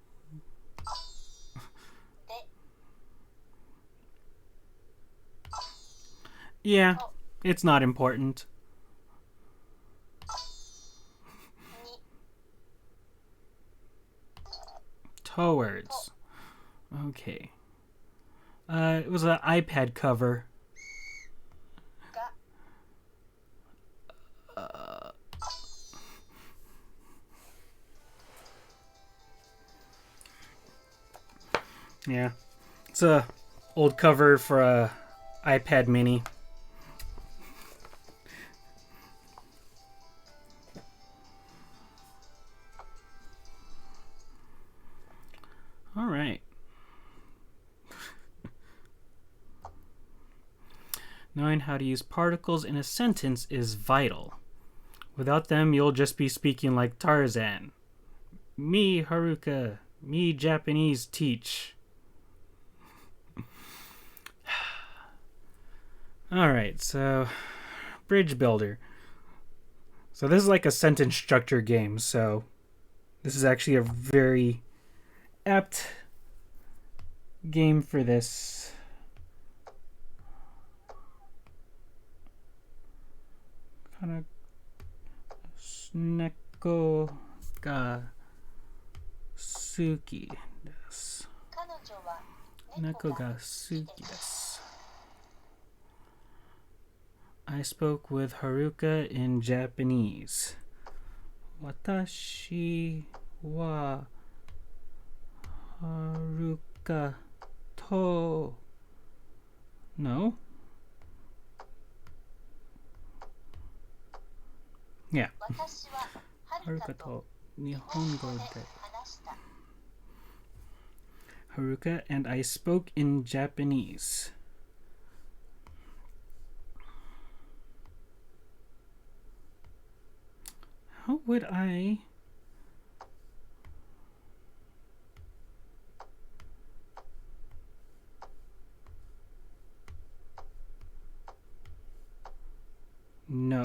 De. Yeah, O. it's not important. Ni. Towards. Okay. It was an iPad cover. Ga. Yeah. It's a old cover for a iPad mini. All right. Knowing how to use particles in a sentence is vital. Without them, you'll just be speaking like Tarzan. Me, Haruka. Me, Japanese teach. Alright, so Bridge Builder. So this is like a sentence structure game, so this is actually a very apt game for this. Kind of Neko ga suki desu. 彼女は Neko 猫が ga suki desu. I spoke with Haruka in Japanese. Watashi wa Haruka to. No? Yeah. 私ははるか Haruka と to 日日本語で本語で話した Haruka and I spoke in Japanese. How would I... No.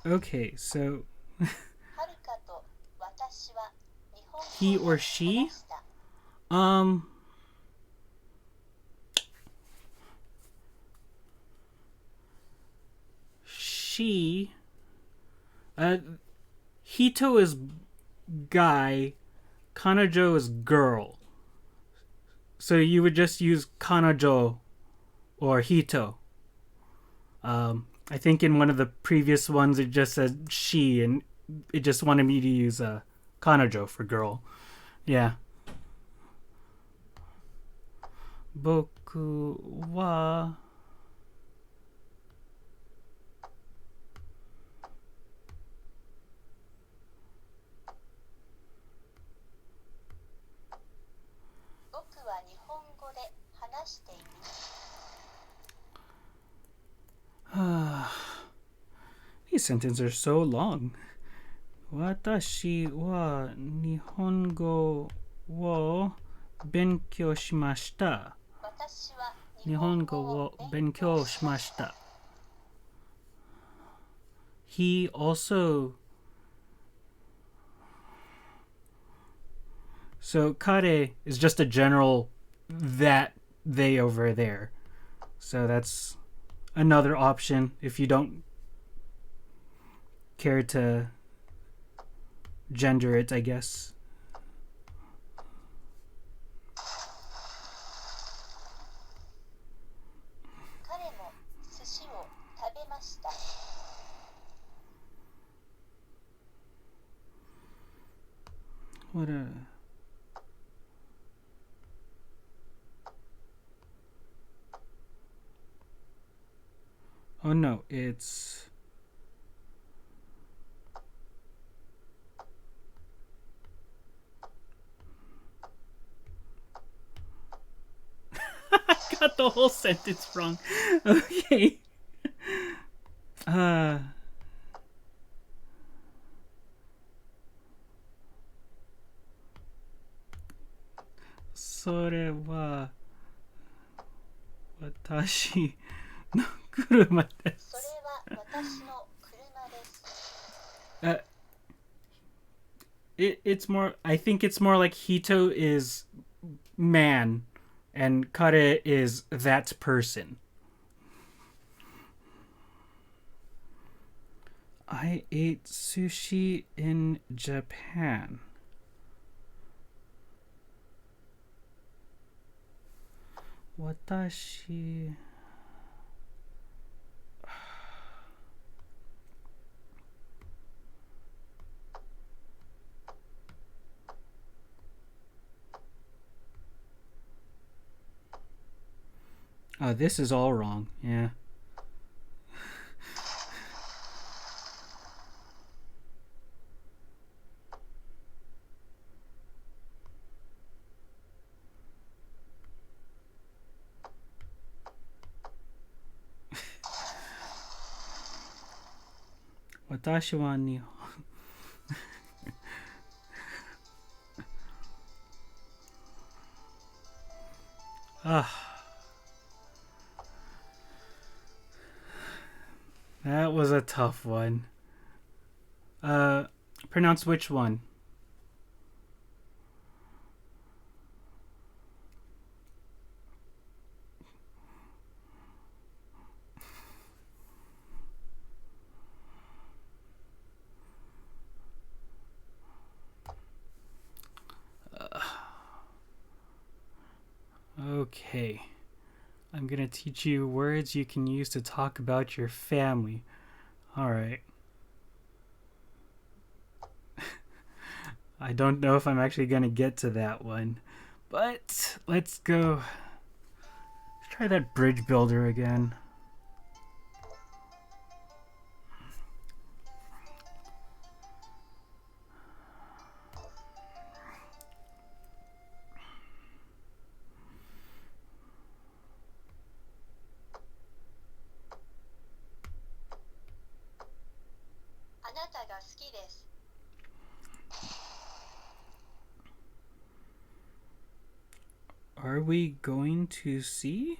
Okay, so はるかと私は日本 he 語 or で she? 話した She... Hito is guy, Kanajo is girl. So you would just use Kanajo or Hito. I think in one of the previous ones it just said she, and it just wanted me to use Kanajo for girl. Yeah. Boku wa... 僕は日本語で話している These sentences are so long. Watashi wa nihongo wo benkyou shimashita. 私は日本語を勉強しました. He also... So kare is just a general that, they over there. So that's another option if you don't care to gender it, I guess. 彼も寿司を食べました What a... Oh no, it's... I got the whole sentence wrong. Okay. Uh... それは私の車でそれす。は私の車です。 It's more. I think it's more like Hito is man, and Kare is that person. I ate sushi in Japan. Watashi. Oh, this is all wrong. Yeah. Watashi wa Nihon. That was a tough one. Pronounce which one? Okay. I'm gonna teach you words you can use to talk about your family. Alright. I don't know if I'm actually gonna get to that one. But let's go. Let's try that bridge builder again. Are we going to see?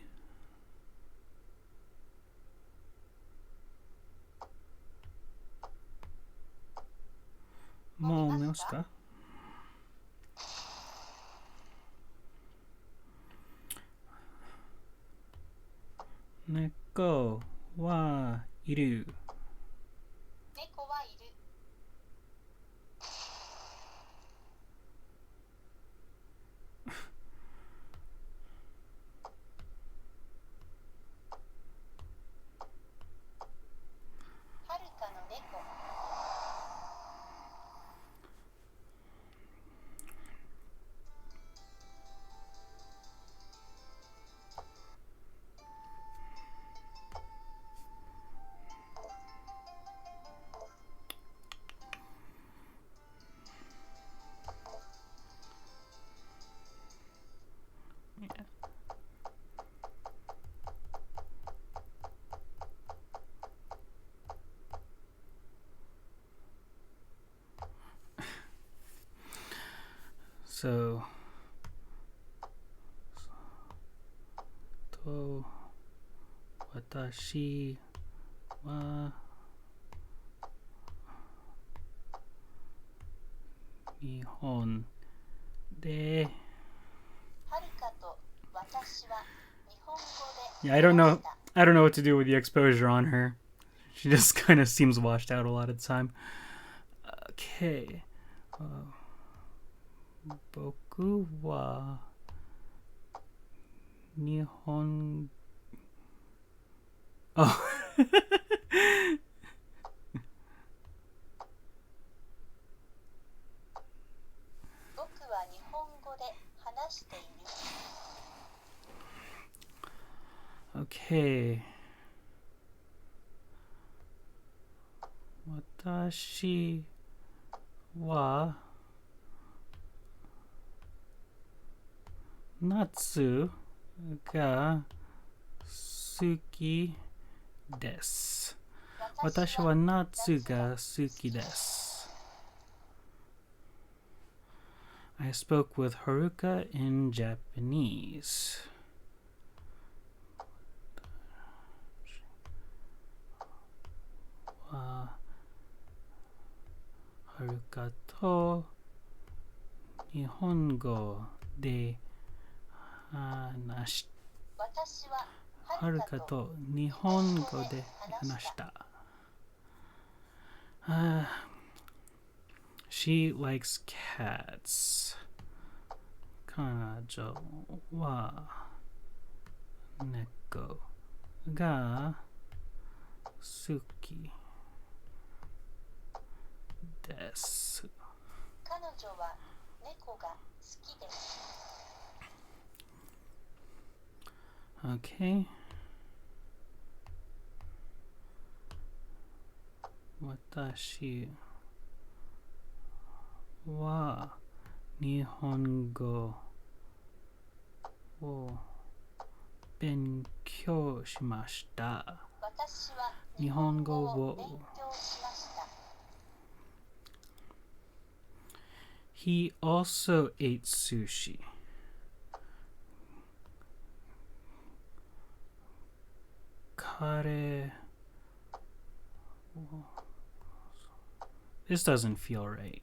Momoska? Neko wa iru. 猫はいる。はるかの猫。So, to watashi wa Nihon de. はるかと私は日本語で Yeah, I don't know. I don't know what to do with the exposure on her. She just kind of seems washed out a lot of the time. Okay. Boku wa Nihon. Oh. 僕は日本語で話している。 Okay. 私は夏が好きです。私は夏が好きです。I spoke with Haruka in Japanese. はHaruka と日本語で話し私ははるかと日本語で話した。She likes cats. 彼女は猫が好きです。彼女は猫が好きです。Okay. 私は日本語を勉強しました。私は日本語を勉強しました。He also ate sushi. 彼 This doesn't feel right.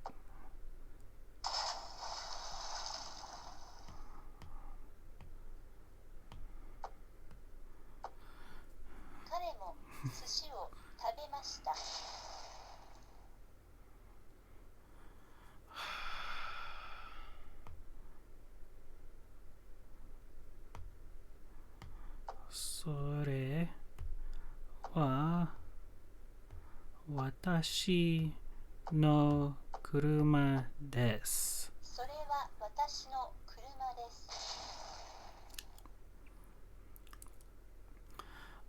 彼も寿司を食べました。それは私の車です。それは私の車です。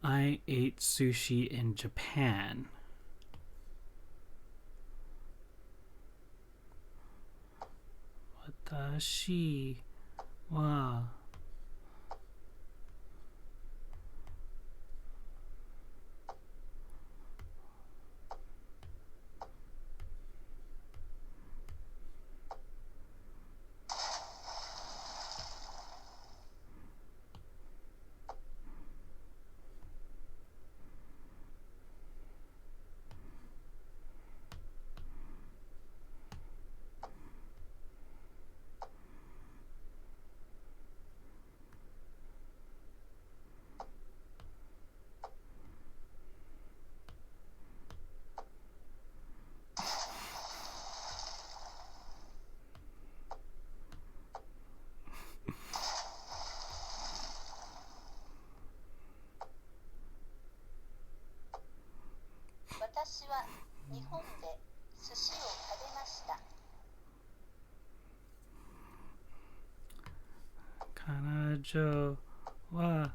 I ate sushi in Japan. 私は私は日本で寿司を食べました。彼女は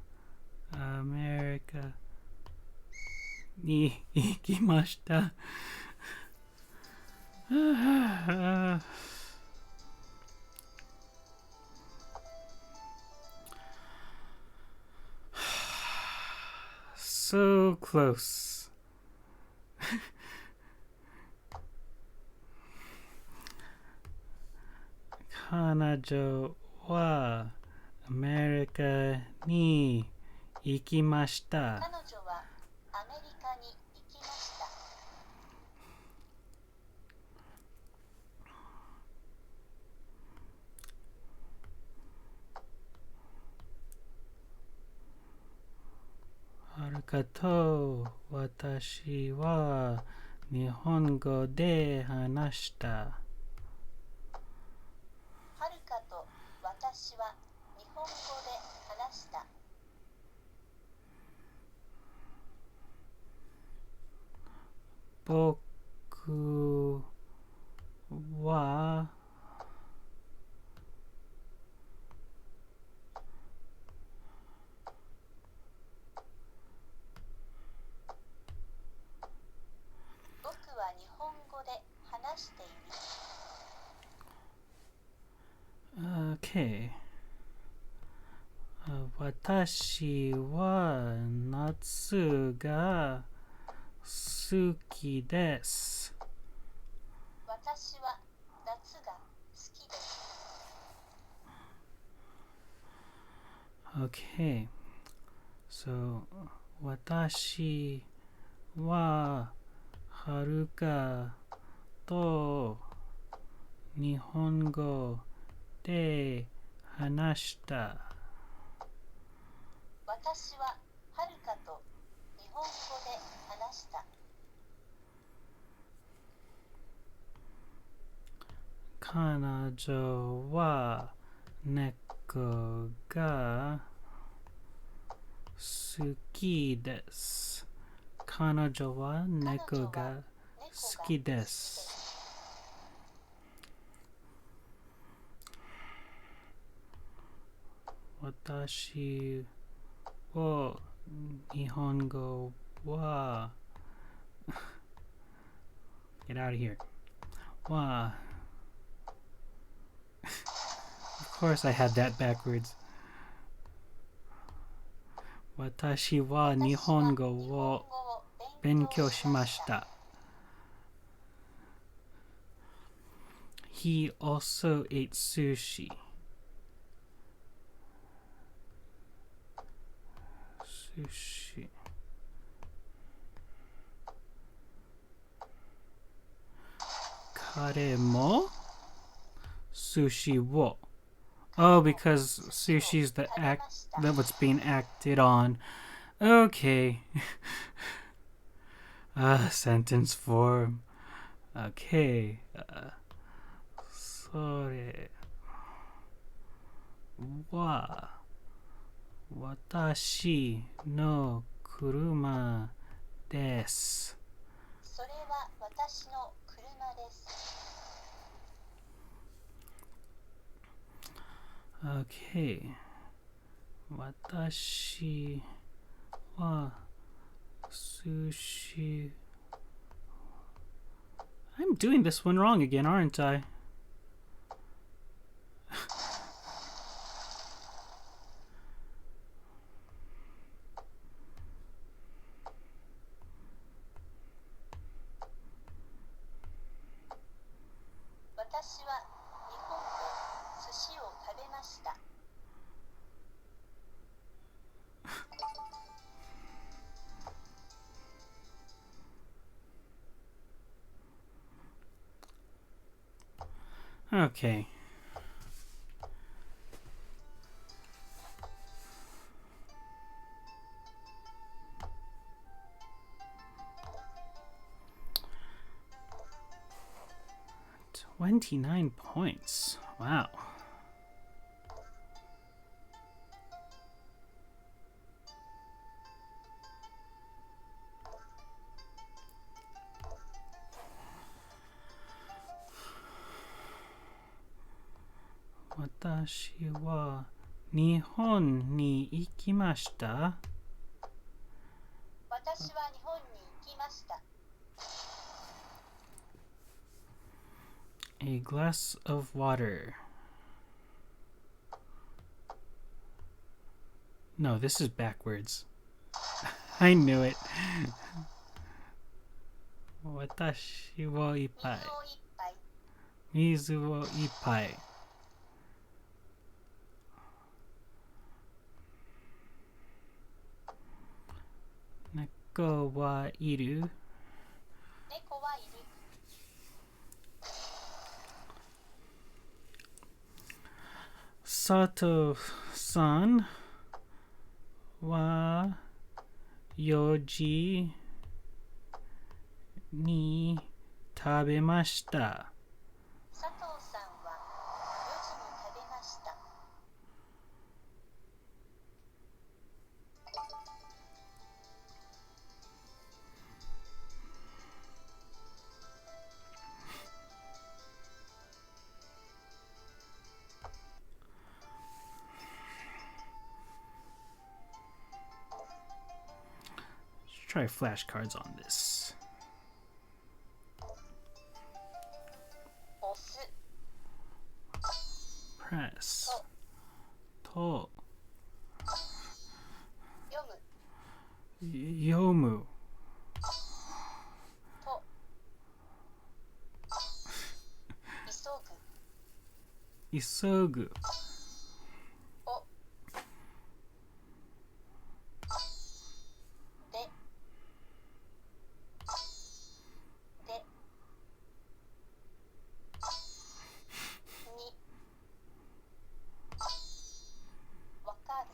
アメリカに行きました。So close. 彼女はアメリカに行きました。彼女はアメリカに行きました。はるかと私は日本語で話した。はるかと私は日本語で話した。僕は僕は話している。 Okay. 私は夏が好きです。私は夏が好きです。 Okay. So, 私ははるかと日本語で話した。私ははるかと日本語で話した。彼女は猫が好きです。彼女は猫が好きです。私は日本語はGet out of here. は Of course I had that backwards. 私は日本語を勉強しました。He also ate sushi. Sushi. Kare mo sushi wo. Oh, because sushi's the act that what's being acted on. Okay. Sentence form. Okay. それは私の車です。それは私の車です。 Okay. 私は寿司 I'm doing this one wrong again, aren't I? 私は日本で寿司を食べました。 Okay. $29 points. Wow. Watashi wa Nihon ni ikimashita. 私は日本に行きました。 A glass of water. No, this is backwards. I knew it. 私をいっぱい。水を一杯。水をいっぱい。猫はいる。猫はいる。佐藤さんは4時に食べました。佐藤さんは4時に食べました。 Let's try flashcards on this. press. To. 読む Yomu. と急ぐ Isogu. おでにわかる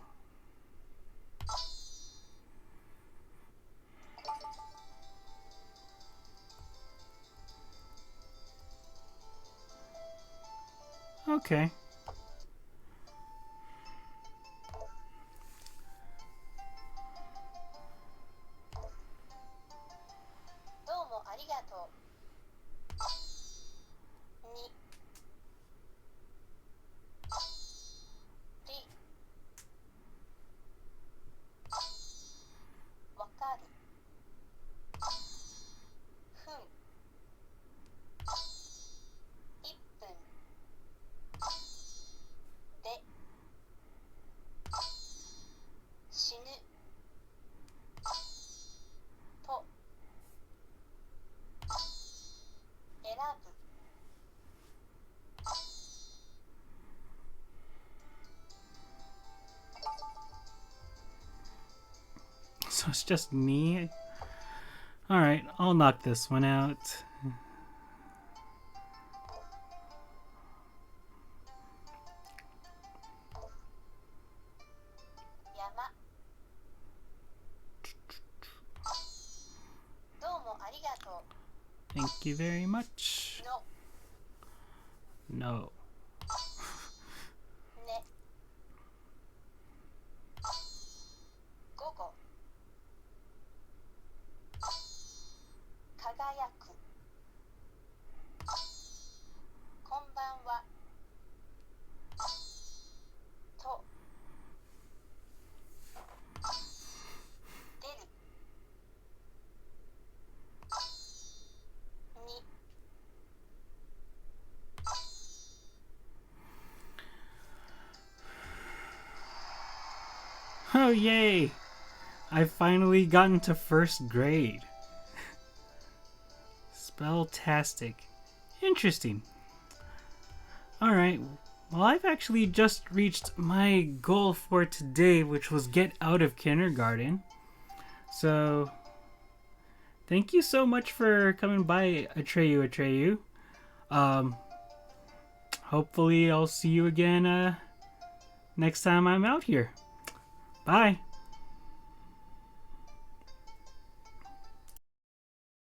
Okay. どうもありがとうにりわかるふん1分で死ぬと選ぶ So it's just me? Alright, I'll knock this one out. 山どうもありがと Thank you very much. うの No. ね午後輝くこんばんはと出るに Oh, yay! I've finally gotten to first grade. Spelltastic. Interesting. Alright, well, I've actually just reached my goal for today, which was get out of kindergarten. So, thank you so much for coming by, Atreyu. Hopefully I'll see you again next time I'm out here. Bye.